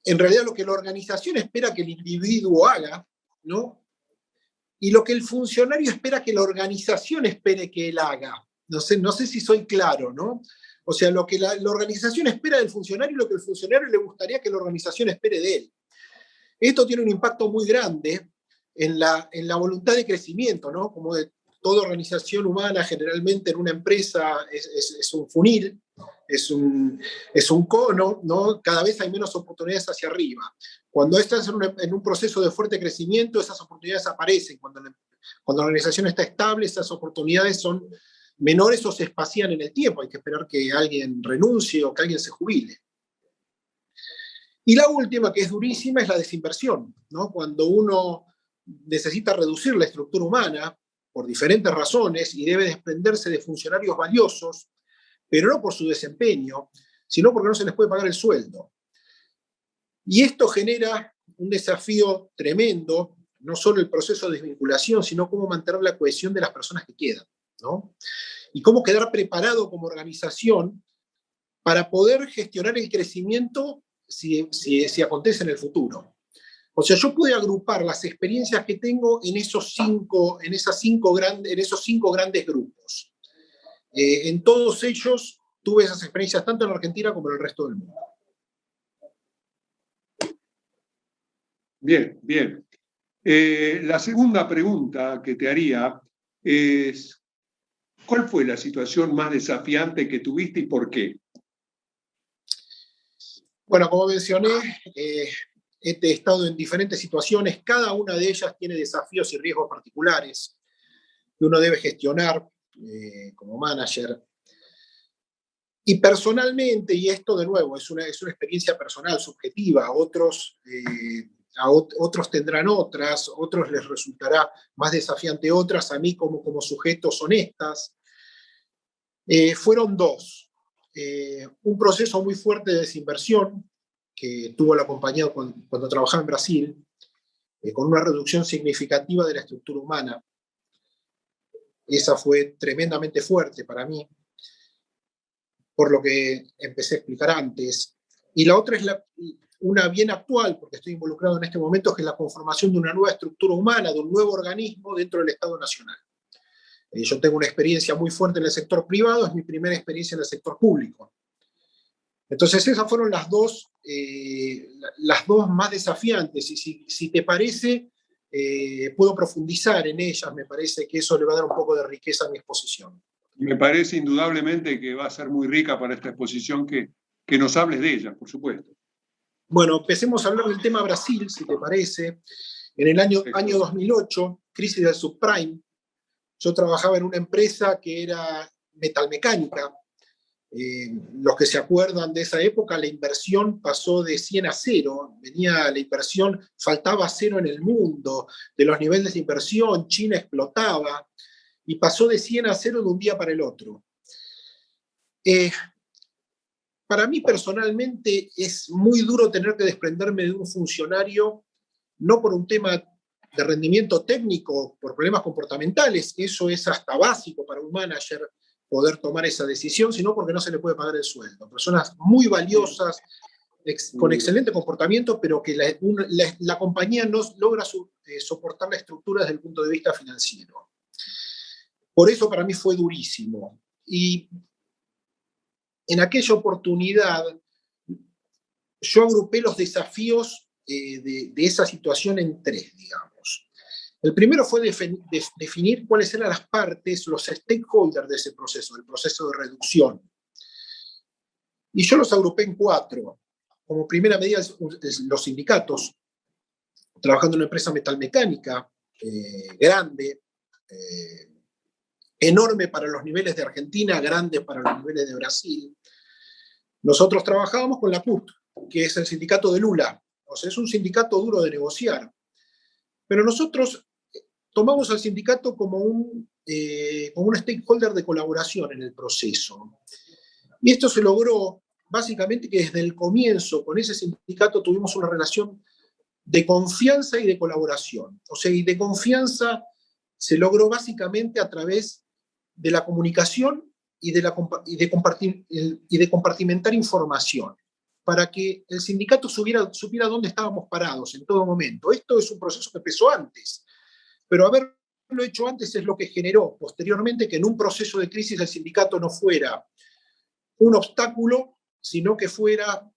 en realidad lo que la organización espera que el individuo haga, ¿no? Y lo que el funcionario espera que la organización espere que él haga. No sé si soy claro, ¿no? O sea, lo que la organización espera del funcionario y lo que el funcionario le gustaría que la organización espere de él. Esto tiene un impacto muy grande en la voluntad de crecimiento, ¿no? Como de toda organización humana, generalmente en una empresa es un funil, es un cono, ¿no? Cada vez hay menos oportunidades hacia arriba. Cuando estás en un proceso de fuerte crecimiento, esas oportunidades aparecen. Cuando la organización está estable, esas oportunidades son menores o se espacian en el tiempo. Hay que esperar que alguien renuncie o que alguien se jubile. Y la última, que es durísima, es la desinversión, ¿no? Cuando uno necesita reducir la estructura humana por diferentes razones y debe desprenderse de funcionarios valiosos, pero no por su desempeño, sino porque no se les puede pagar el sueldo. Y esto genera un desafío tremendo, no solo el proceso de desvinculación, sino cómo mantener la cohesión de las personas que quedan, ¿no? Y cómo quedar preparado como organización para poder gestionar el crecimiento si acontece en el futuro. O sea, yo pude agrupar las experiencias que tengo en esos cinco grandes grupos. En todos ellos tuve esas experiencias tanto en la Argentina como en el resto del mundo. Bien, bien. La segunda pregunta que te haría es, ¿cuál fue la situación más desafiante que tuviste y por qué? Bueno, como mencioné, he estado en diferentes situaciones, cada una de ellas tiene desafíos y riesgos particulares que uno debe gestionar como manager. Y personalmente, y esto de nuevo es una experiencia personal, subjetiva, otros tendrán otras, otros les resultará más desafiante otras, a mí como sujeto son estas. Fueron dos. Un proceso muy fuerte de desinversión que tuvo la compañía cuando trabajaba en Brasil, con una reducción significativa de la estructura humana. Esa fue tremendamente fuerte para mí, por lo que empecé a explicar antes. Y la otra es una bien actual, porque estoy involucrado en este momento, que es la conformación de una nueva estructura humana, de un nuevo organismo dentro del Estado Nacional. Yo tengo una experiencia muy fuerte en el sector privado, es mi primera experiencia en el sector público. Entonces esas fueron las dos más desafiantes, y si te parece, puedo profundizar en ellas, me parece que eso le va a dar un poco de riqueza a mi exposición. Me parece indudablemente que va a ser muy rica para esta exposición que nos hables de ella, por supuesto. Bueno, empecemos a hablar del tema Brasil, si te parece. En el año 2008, crisis del subprime, yo trabajaba en una empresa que era metalmecánica. Los que se acuerdan de esa época, la inversión pasó de 100 a 0. Venía la inversión, faltaba 0 en el mundo. De los niveles de inversión, China explotaba. Y pasó de 100 a 0 de un día para el otro. Para mí personalmente es muy duro tener que desprenderme de un funcionario, no por un tema de rendimiento técnico, por problemas comportamentales, eso es hasta básico para un manager poder tomar esa decisión, sino porque no se le puede pagar el sueldo. Personas muy valiosas, con excelente comportamiento, pero que la compañía no logra soportar la estructura desde el punto de vista financiero. Por eso para mí fue durísimo. Y en aquella oportunidad yo agrupé los desafíos de esa situación en 3, digamos. El primero fue definir cuáles eran las partes, los stakeholders de ese proceso, del proceso de reducción. Y yo los agrupé en 4. Como primera medida, los sindicatos, trabajando en una empresa metalmecánica grande, enorme para los niveles de Argentina, grande para los niveles de Brasil. Nosotros trabajábamos con la CUT, que es el sindicato de Lula. O sea, es un sindicato duro de negociar. Pero nosotros tomamos al sindicato como un stakeholder de colaboración en el proceso. Y esto se logró básicamente que desde el comienzo con ese sindicato tuvimos una relación de confianza y de colaboración. O sea, y de confianza se logró básicamente a través de la comunicación y de compartimentar información, para que el sindicato supiera dónde estábamos parados en todo momento. Esto es un proceso que empezó antes, pero haberlo hecho antes es lo que generó posteriormente que en un proceso de crisis el sindicato no fuera un obstáculo, sino que fuera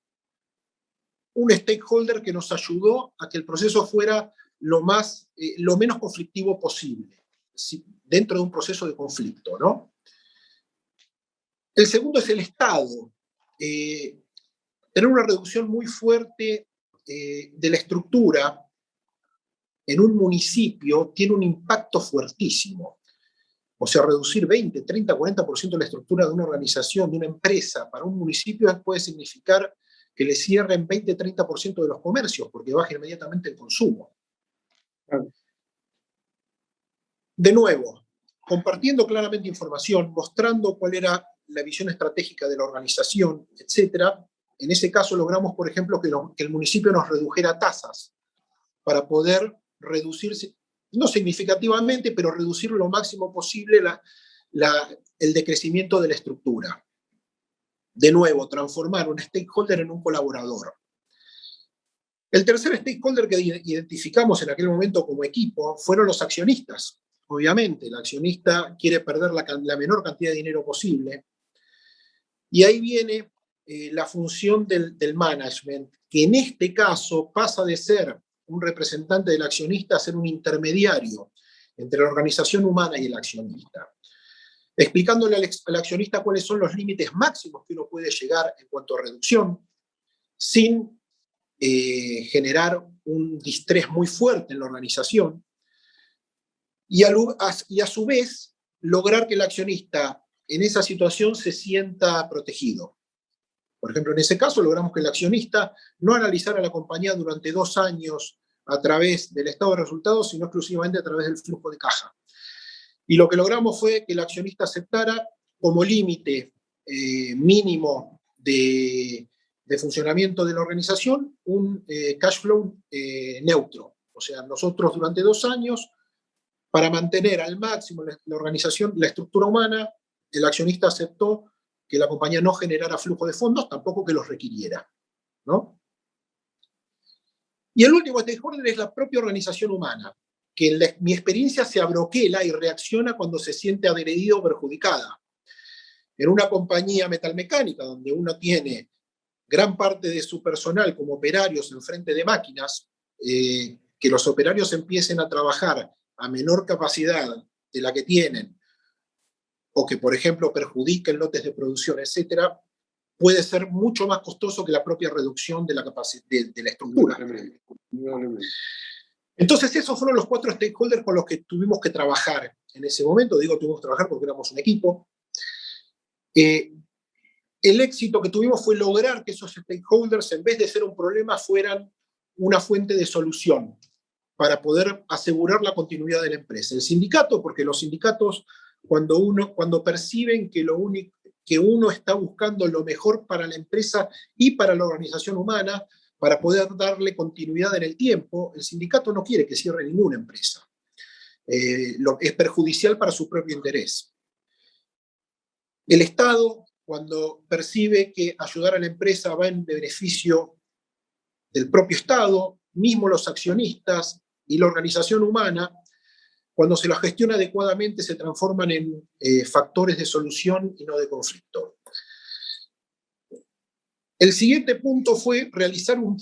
un stakeholder que nos ayudó a que el proceso fuera lo menos conflictivo posible, dentro de un proceso de conflicto, ¿no? El segundo es el Estado. Tener una reducción muy fuerte de la estructura en un municipio tiene un impacto fuertísimo. O sea, reducir 20, 30, 40% de la estructura de una organización, de una empresa, para un municipio puede significar que le cierren 20, 30% de los comercios, porque baja inmediatamente el consumo. De nuevo, compartiendo claramente información, mostrando cuál era la visión estratégica de la organización, etc. En ese caso logramos, por ejemplo, que el municipio nos redujera tasas para poder reducirse, no significativamente, pero reducir lo máximo posible el decrecimiento de la estructura. De nuevo, transformar un stakeholder en un colaborador. El tercer stakeholder que identificamos en aquel momento como equipo fueron los accionistas. Obviamente, el accionista quiere perder la menor cantidad de dinero posible. Y ahí viene la función del management, que en este caso pasa de ser un representante del accionista a ser un intermediario entre la organización humana y el accionista, explicándole al accionista cuáles son los límites máximos que uno puede llegar en cuanto a reducción, sin generar un distrés muy fuerte en la organización, y a su vez lograr que el accionista en esa situación se sienta protegido. Por ejemplo, en ese caso logramos que el accionista no analizara la compañía durante 2 años a través del estado de resultados, sino exclusivamente a través del flujo de caja. Y lo que logramos fue que el accionista aceptara como límite mínimo de funcionamiento de la organización un cash flow neutro. O sea, nosotros durante 2 años, para mantener al máximo la organización, la estructura humana, el accionista aceptó que la compañía no generara flujo de fondos, tampoco que los requiriera, ¿no? Y el último stakeholder es la propia organización humana, que en mi experiencia se abroquela y reacciona cuando se siente agredido o perjudicada. En una compañía metalmecánica, donde uno tiene gran parte de su personal como operarios enfrente de máquinas, que los operarios empiecen a trabajar a menor capacidad de la que tienen, o que, por ejemplo, perjudiquen lotes de producción, etcétera, puede ser mucho más costoso que la propia reducción de la capacidad de la estructura. Entonces, esos fueron los 4 stakeholders con los que tuvimos que trabajar en ese momento. Digo, tuvimos que trabajar porque éramos un equipo. El éxito que tuvimos fue lograr que esos stakeholders, en vez de ser un problema, fueran una fuente de solución para poder asegurar la continuidad de la empresa. El sindicato, porque los sindicatos, cuando perciben que uno está buscando lo mejor para la empresa y para la organización humana, para poder darle continuidad en el tiempo, el sindicato no quiere que cierre ninguna empresa. Es perjudicial para su propio interés. El Estado, cuando percibe que ayudar a la empresa va en beneficio del propio Estado, mismo los accionistas y la organización humana, cuando se los gestiona adecuadamente, se transforman en factores de solución y no de conflicto. El siguiente punto fue realizar un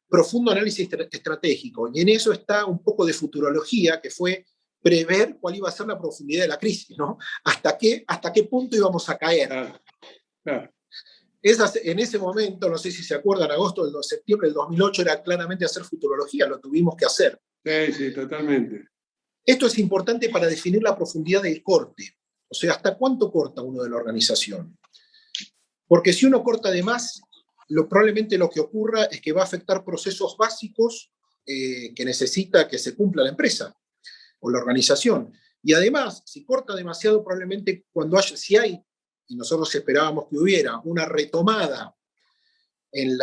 profundo análisis estratégico, y en eso está un poco de futurología, que fue prever cuál iba a ser la profundidad de la crisis, ¿no? ¿Hasta qué punto íbamos a caer? Claro. En ese momento, no sé si se acuerdan, septiembre del 2008 era claramente hacer futurología, lo tuvimos que hacer. Sí, totalmente. Esto es importante para definir la profundidad del corte. O sea, ¿hasta cuánto corta uno de la organización? Porque si uno corta de más, probablemente lo que ocurra es que va a afectar procesos básicos que necesita que se cumpla la empresa o la organización. Y además, si corta demasiado, probablemente si hay, y nosotros esperábamos que hubiera, una retomada en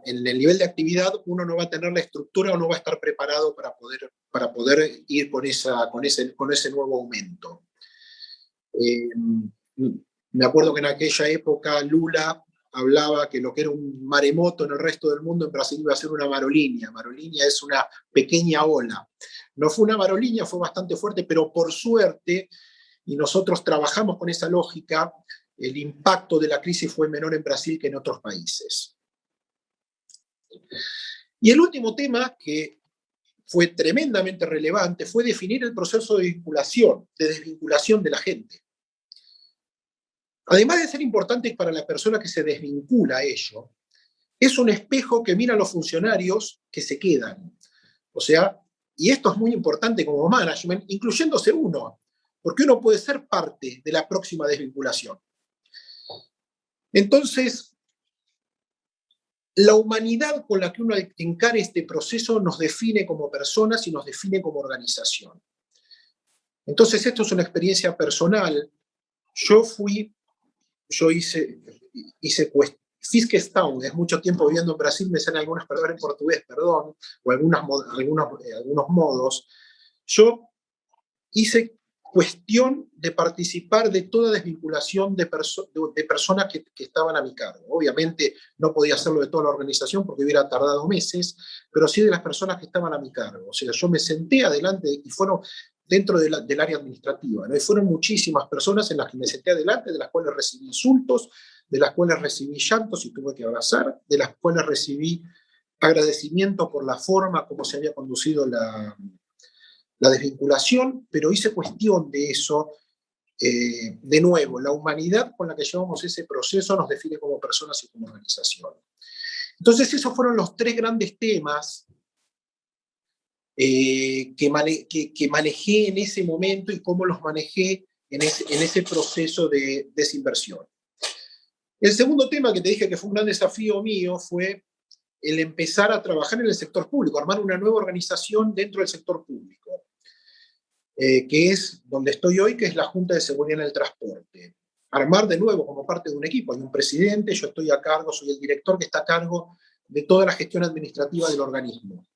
el nivel de actividad, uno no va a tener la estructura o no va a estar preparado para poder ir con ese nuevo aumento. Me acuerdo que en aquella época Lula hablaba que lo que era un maremoto en el resto del mundo, en Brasil iba a ser una marolínea. Marolínea es una pequeña ola. No fue una marolínea, fue bastante fuerte, pero por suerte, y nosotros trabajamos con esa lógica, el impacto de la crisis fue menor en Brasil que en otros países. Y el último tema, que fue tremendamente relevante, fue definir el proceso de desvinculación de la gente. Además de ser importante para la persona que se desvincula a ello, es un espejo que mira a los funcionarios que se quedan. O sea, y esto es muy importante como management, incluyéndose uno, porque uno puede ser parte de la próxima desvinculación. Entonces, la humanidad con la que uno encare este proceso nos define como personas y nos define como organización. Entonces, esto es una experiencia personal. Yo hice Fiskestão, es mucho tiempo viviendo en Brasil, me salen algunas palabras en portugués, perdón, o algunos modos. Yo hice cuestión de participar de toda desvinculación de personas que estaban a mi cargo. Obviamente no podía hacerlo de toda la organización porque hubiera tardado meses, pero sí de las personas que estaban a mi cargo. O sea, yo me senté adelante y fueron dentro del área administrativa, ¿no? Y fueron muchísimas personas en las que me senté adelante, de las cuales recibí insultos, de las cuales recibí llantos y tuve que abrazar, de las cuales recibí agradecimiento por la forma como se había conducido la desvinculación, pero hice cuestión de eso. De nuevo, la humanidad con la que llevamos ese proceso nos define como personas y como organización. Entonces, esos fueron los tres grandes temas que manejé en ese momento y cómo los manejé en ese proceso de desinversión. El segundo tema que te dije que fue un gran desafío mío fue el empezar a trabajar en el sector público, armar una nueva organización dentro del sector público, que es donde estoy hoy, que es la Junta de Seguridad en el Transporte. Armar de nuevo como parte de un equipo. Hay un presidente, yo estoy a cargo, soy el director que está a cargo de toda la gestión administrativa del organismo.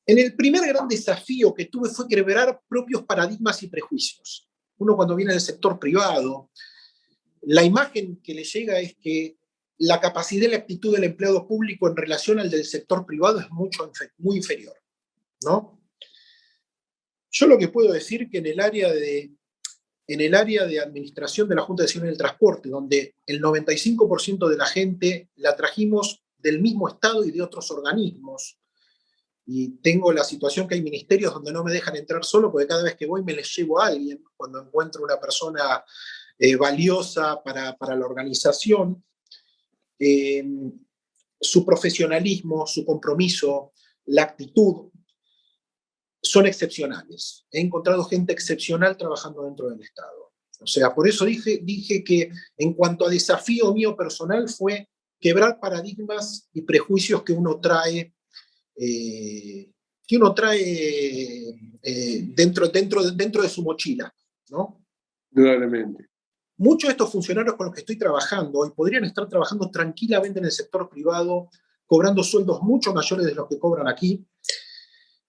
En el primer gran desafío que tuve fue quebrar propios paradigmas y prejuicios. Uno cuando viene del sector privado, la imagen que le llega es que la capacidad y la actitud del empleado público en relación al del sector privado es muy inferior, ¿no? Yo lo que puedo decir que en el área de administración de la Junta de Seguridad del Transporte, donde el 95% de la gente la trajimos del mismo Estado y de otros organismos, y tengo la situación que hay ministerios donde no me dejan entrar solo, porque cada vez que voy me les llevo a alguien, cuando encuentro una persona valiosa para la organización. Su profesionalismo, su compromiso, la actitud, son excepcionales. He encontrado gente excepcional trabajando dentro del Estado. O sea, por eso dije que en cuanto a desafío mío personal fue quebrar paradigmas y prejuicios que uno trae dentro de su mochila, ¿no? Indudablemente. Muchos de estos funcionarios con los que estoy trabajando hoy podrían estar trabajando tranquilamente en el sector privado, cobrando sueldos mucho mayores de los que cobran aquí,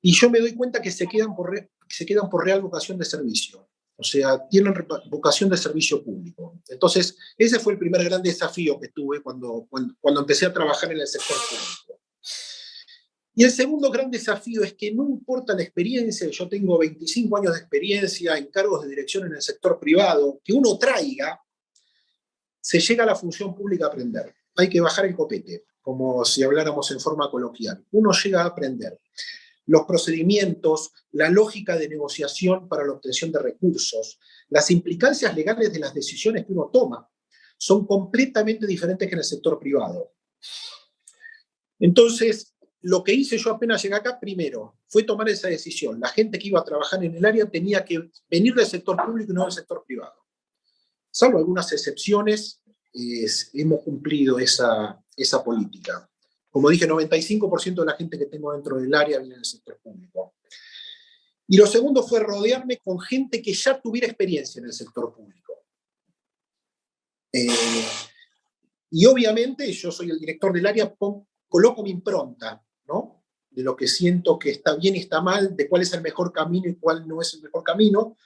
y yo me doy cuenta que se quedan por real vocación de servicio. O sea, tienen vocación de servicio público. Entonces, ese fue el primer gran desafío que tuve cuando empecé a trabajar en el sector público. Y el segundo gran desafío es que no importa la experiencia, yo tengo 25 años de experiencia en cargos de dirección en el sector privado, que uno traiga, se llega a la función pública a aprender. Hay que bajar el copete, como si habláramos en forma coloquial. Uno llega a aprender los procedimientos, la lógica de negociación para la obtención de recursos, las implicancias legales de las decisiones que uno toma, son completamente diferentes que en el sector privado. Entonces, lo que hice yo apenas llegué acá, primero, fue tomar esa decisión. La gente que iba a trabajar en el área tenía que venir del sector público y no del sector privado. Salvo algunas excepciones, hemos cumplido esa política. Como dije, 95% de la gente que tengo dentro del área viene del sector público. Y lo segundo fue rodearme con gente que ya tuviera experiencia en el sector público. Y obviamente, yo soy el director del área, coloco mi impronta, ¿no? De lo que siento que está bien y está mal, de cuál es el mejor camino y cuál no es el mejor camino,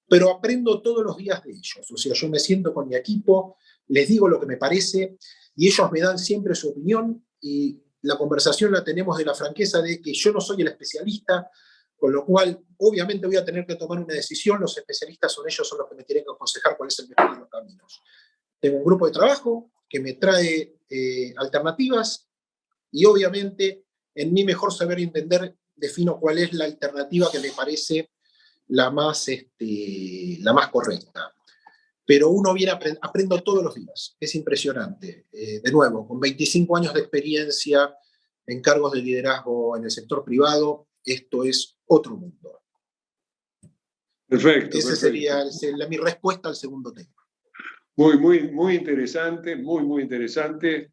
pero aprendo todos los días de ellos. O sea, yo me siento con mi equipo, les digo lo que me parece, y ellos me dan siempre su opinión, y la conversación la tenemos de la franqueza de que yo no soy el especialista, con lo cual obviamente voy a tener que tomar una decisión, los especialistas son ellos, son los que me tienen que aconsejar cuál es el mejor de los caminos. Tengo un grupo de trabajo que me trae alternativas, y obviamente en mi mejor saber y entender defino cuál es la alternativa que me parece la más correcta. Pero uno viene aprendo todos los días, es impresionante. De nuevo, con 25 años de experiencia en cargos de liderazgo en el sector privado, esto es otro mundo. Perfecto. Esa sería mi respuesta al segundo tema. Muy interesante, muy interesante.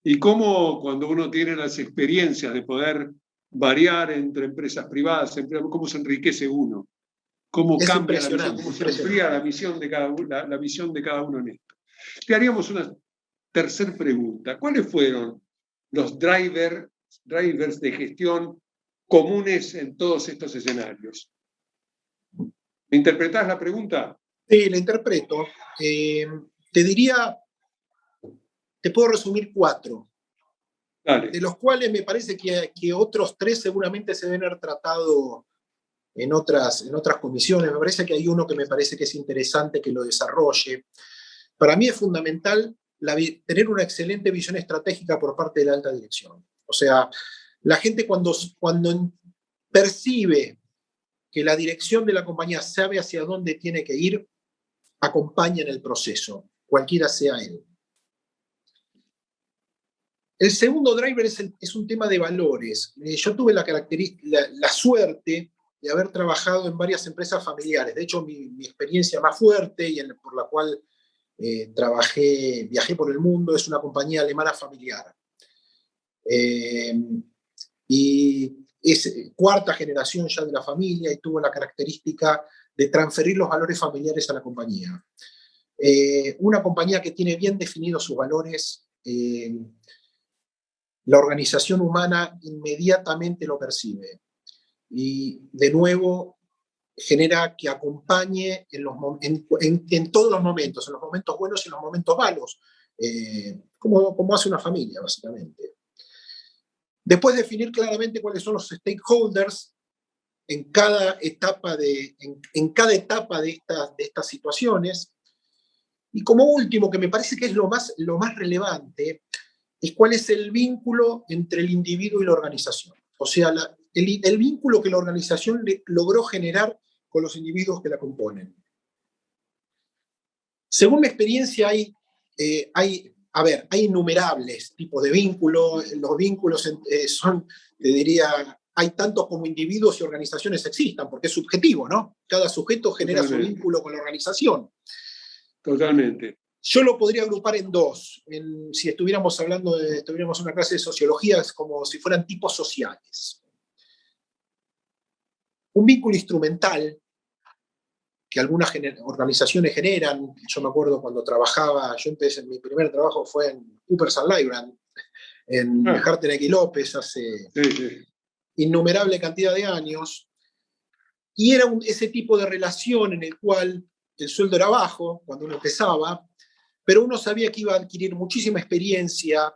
Y cómo cuando uno tiene las experiencias de poder variar entre empresas privadas, cómo se enriquece uno, cómo Es cambia la visión, impresionante, cómo se amplía la visión de cada uno, la visión de cada uno en esto. Te haríamos una tercera pregunta. ¿Cuáles fueron los drivers de gestión comunes en todos estos escenarios? ¿Me interpretás la pregunta? Sí, la interpreto. Te diría, te puedo resumir 4, Dale. de los cuales me parece que otros 3 seguramente se deben haber tratado en otras comisiones. Me parece que hay uno que me parece que es interesante que lo desarrolle. Para mí es fundamental tener una excelente visión estratégica por parte de la alta dirección. O sea, la gente cuando percibe que la dirección de la compañía sabe hacia dónde tiene que ir, acompaña en el proceso, cualquiera sea él. El segundo driver es un tema de valores. Yo tuve la suerte de haber trabajado en varias empresas familiares. De hecho, mi experiencia más fuerte y por la cual viajé por el mundo, es una compañía alemana familiar. Y es 4ª generación ya de la familia y tuvo la característica de transferir los valores familiares a la compañía. Una compañía que tiene bien definidos sus valores, la organización humana inmediatamente lo percibe. Y de nuevo genera que acompañe en todos los momentos, en los momentos buenos y en los momentos malos, como hace una familia, básicamente. Después definir claramente cuáles son los stakeholders en cada etapa de estas situaciones. Y como último, que me parece que es lo más relevante, es cuál es el vínculo entre el individuo y la organización. O sea, el vínculo que la organización logró generar con los individuos que la componen. Según mi experiencia, hay innumerables tipos de vínculos. Los vínculos te diría, hay tantos como individuos y organizaciones existan, porque es subjetivo, ¿no? Cada sujeto genera su vínculo con la organización. Totalmente. Yo lo podría agrupar en 2. Si estuviéramos en una clase de sociología, es como si fueran tipos sociales. Un vínculo instrumental que algunas organizaciones generan. Yo me acuerdo cuando mi primer trabajo fue en Coopers & Lybrand, en Harteneck y López, hace innumerable cantidad de años. Y era ese tipo de relación en el cual el sueldo era bajo cuando uno empezaba, pero uno sabía que iba a adquirir muchísima experiencia,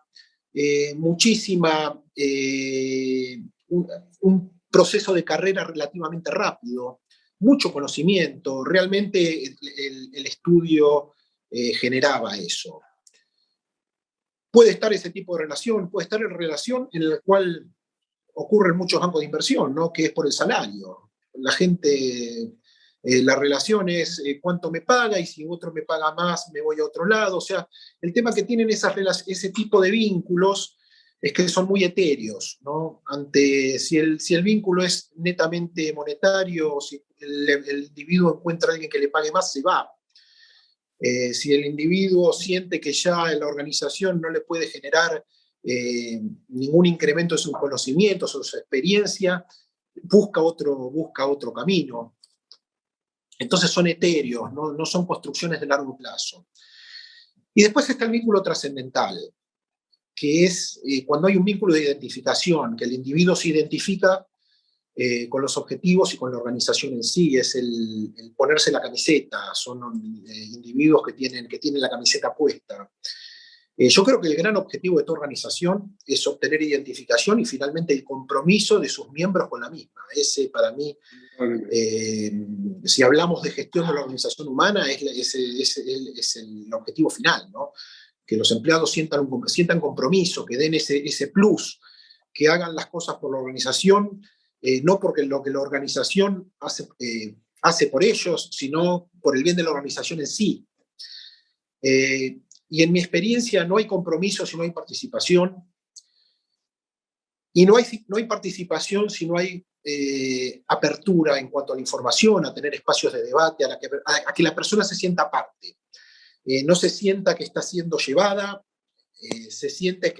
un proceso de carrera relativamente rápido, mucho conocimiento. Realmente el estudio generaba eso. Puede estar ese tipo de relación, puede estar en relación en la cual ocurren muchos bancos de inversión, ¿no? Que es por el salario. La gente, la relación es cuánto me paga, y si otro me paga más, me voy a otro lado. O sea, el tema que tienen ese tipo de vínculos es que son muy etéreos, ¿no? Si el vínculo es netamente monetario, si el individuo encuentra a alguien que le pague más, se va. Si el individuo siente que ya en la organización no le puede generar ningún incremento en sus conocimientos o su experiencia, busca otro camino. Entonces son etéreos, no son construcciones de largo plazo. Y después está el vínculo trascendental, que es cuando hay un vínculo de identificación, que el individuo se identifica con los objetivos y con la organización en sí, es el ponerse la camiseta, son individuos que tienen la camiseta puesta. Yo creo que el gran objetivo de toda organización es obtener identificación y finalmente el compromiso de sus miembros con la misma. Ese, para mí, si hablamos de gestión de la organización humana, es el objetivo final, ¿no? Que los empleados sientan compromiso, que den ese plus, que hagan las cosas por la organización, no porque lo que la organización hace por ellos, sino por el bien de la organización en sí. Y en mi experiencia no hay compromiso si no hay participación, y no hay participación si no hay apertura en cuanto a la información, a tener espacios de debate, a que la persona se sienta parte. No se sienta que está siendo llevada, se sienta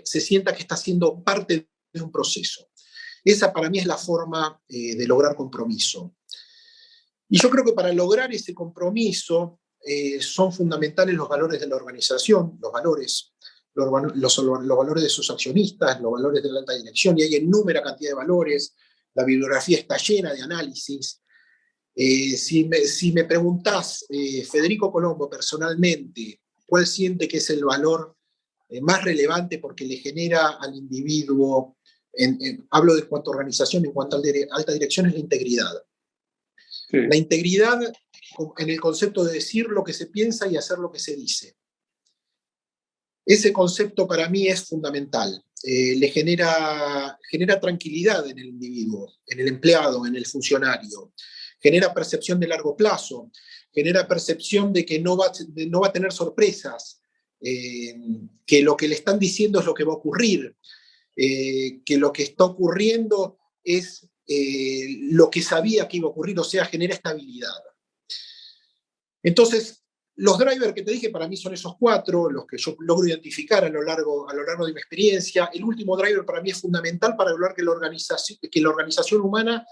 que está siendo parte de un proceso. Esa para mí es la forma de lograr compromiso. Y yo creo que para lograr ese compromiso son fundamentales los valores de la organización, los valores de sus accionistas, los valores de la alta dirección, y hay innúmera cantidad de valores. La bibliografía está llena de análisis. Si me preguntás, Federico Colombo, personalmente, ¿cuál siente que es el valor más relevante porque le genera al individuo, hablo de cuanto a organización, en cuanto a alta dirección, es la integridad? Sí. La integridad en el concepto de decir lo que se piensa y hacer lo que se dice. Ese concepto para mí es fundamental. Le genera tranquilidad en el individuo, en el empleado, en el funcionario. Genera percepción de largo plazo, genera percepción de que no va a tener sorpresas, que lo que le están diciendo es lo que va a ocurrir, que lo que está ocurriendo es lo que sabía que iba a ocurrir, o sea, genera estabilidad. Entonces, los drivers que te dije para mí son esos 4, los que yo logro identificar a lo largo de mi experiencia. El último driver para mí es fundamental para lograr que la organización humana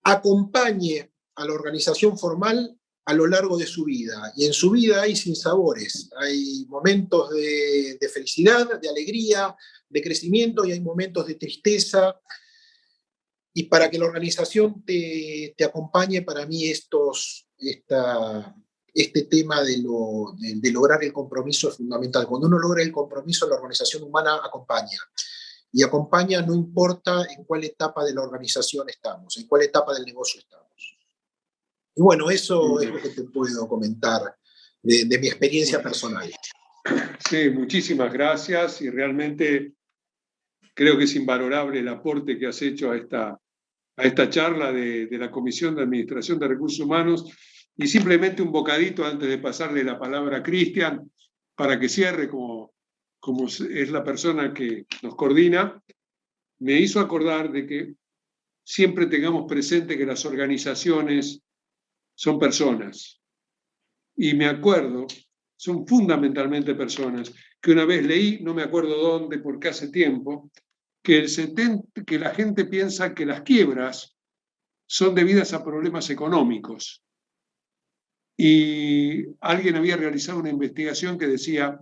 acompañe a la organización formal a lo largo de su vida. Y en su vida hay sinsabores, hay momentos de felicidad, de alegría, de crecimiento, y hay momentos de tristeza. Y para que la organización te acompañe, para mí este tema de lograr el compromiso es fundamental. Cuando uno logra el compromiso, la organización humana acompaña. Y acompaña no importa en cuál etapa de la organización estamos, en cuál etapa del negocio estamos. Y bueno, eso es lo que te puedo comentar de mi experiencia personal. Sí, muchísimas gracias, y realmente creo que es invalorable el aporte que has hecho a esta charla de la Comisión de Administración de Recursos Humanos. Y simplemente un bocadito antes de pasarle la palabra a Cristian, para que cierre como es la persona que nos coordina, me hizo acordar de que siempre tengamos presente que las organizaciones son personas. Y me acuerdo, son fundamentalmente personas, que una vez leí, no me acuerdo dónde, porque hace tiempo, que la gente piensa que las quiebras son debidas a problemas económicos. Y alguien había realizado una investigación que decía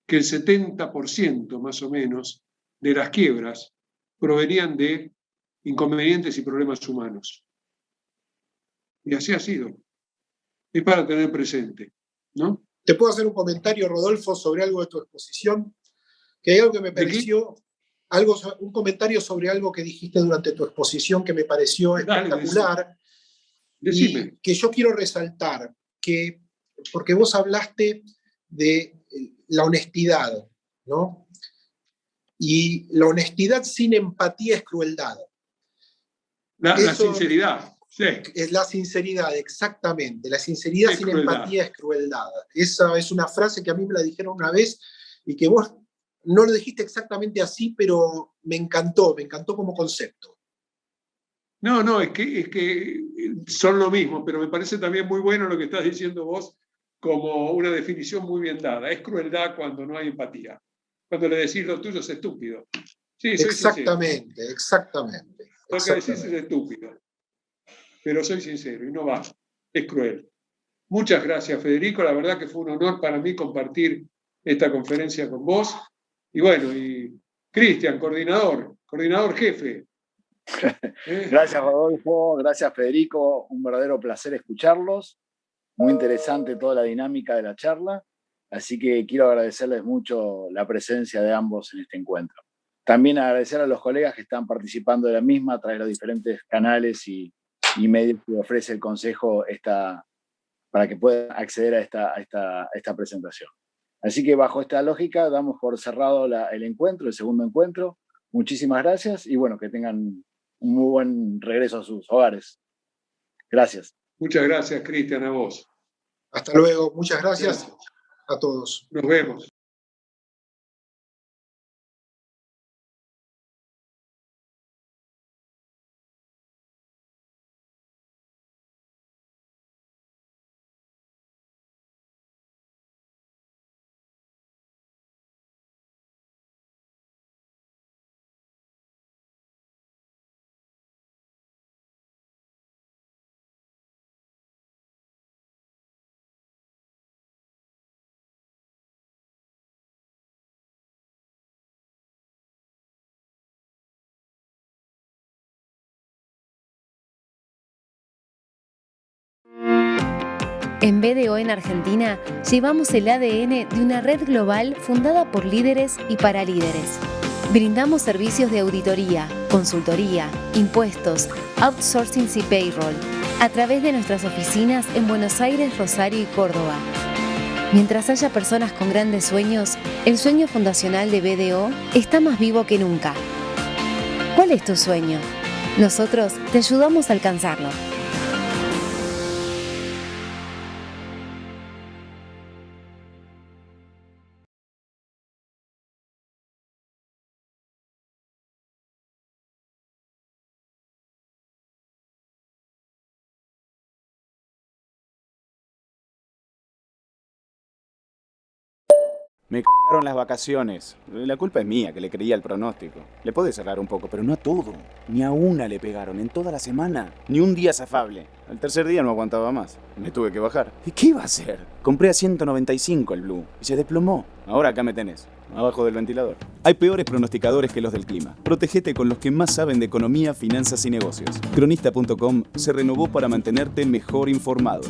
que el 70% más o menos de las quiebras provenían de inconvenientes y problemas humanos. Y así ha sido. Es para tener presente, ¿no? ¿Te puedo hacer un comentario, Rodolfo, sobre algo de tu exposición? Que hay algo que me pareció, un comentario sobre algo que dijiste durante tu exposición que me pareció espectacular. Decime. Y que yo quiero resaltar, porque vos hablaste de la honestidad, ¿no? Y la honestidad sin empatía es crueldad. La sinceridad. Sí. Es la sinceridad, exactamente. La sinceridad sin empatía es crueldad. Esa es una frase que a mí me la dijeron una vez y que vos no lo dijiste exactamente así, pero me encantó como concepto. No, es que son lo mismo, pero me parece también muy bueno lo que estás diciendo vos como una definición muy bien dada. Es crueldad cuando no hay empatía. Cuando le decís lo tuyo es estúpido. Sí, soy exactamente, sincero. Exactamente. Lo que decís es estúpido. Pero soy sincero y no va. Es cruel. Muchas gracias, Federico. La verdad que fue un honor para mí compartir esta conferencia con vos. Y bueno, y Cristian, coordinador jefe. Gracias, Rodolfo. Gracias, Federico. Un verdadero placer escucharlos. Muy interesante toda la dinámica de la charla. Así que quiero agradecerles mucho la presencia de ambos en este encuentro. También agradecer a los colegas que están participando de la misma a través de los diferentes canales y medios que ofrece el Consejo para que puedan acceder a esta presentación. Así que bajo esta lógica damos por cerrado el segundo encuentro. Muchísimas gracias y bueno, que tengan un muy buen regreso a sus hogares. Gracias. Muchas gracias, Cristian, a vos. Hasta luego. Muchas gracias a todos. Nos vemos. En BDO en Argentina llevamos el ADN de una red global fundada por líderes y para líderes. Brindamos servicios de auditoría, consultoría, impuestos, outsourcing y payroll a través de nuestras oficinas en Buenos Aires, Rosario y Córdoba. Mientras haya personas con grandes sueños, el sueño fundacional de BDO está más vivo que nunca. ¿Cuál es tu sueño? Nosotros te ayudamos a alcanzarlo. Me cagaron las vacaciones. La culpa es mía, que le creía el pronóstico. Le podés cerrar un poco, pero no a todo. Ni a una le pegaron en toda la semana. Ni un día zafable. Al tercer día no aguantaba más. Me tuve que bajar. ¿Y qué iba a hacer? Compré a 195 el Blue y se desplomó. Ahora acá me tenés, abajo del ventilador. Hay peores pronosticadores que los del clima. Protégete con los que más saben de economía, finanzas y negocios. Cronista.com se renovó para mantenerte mejor informado.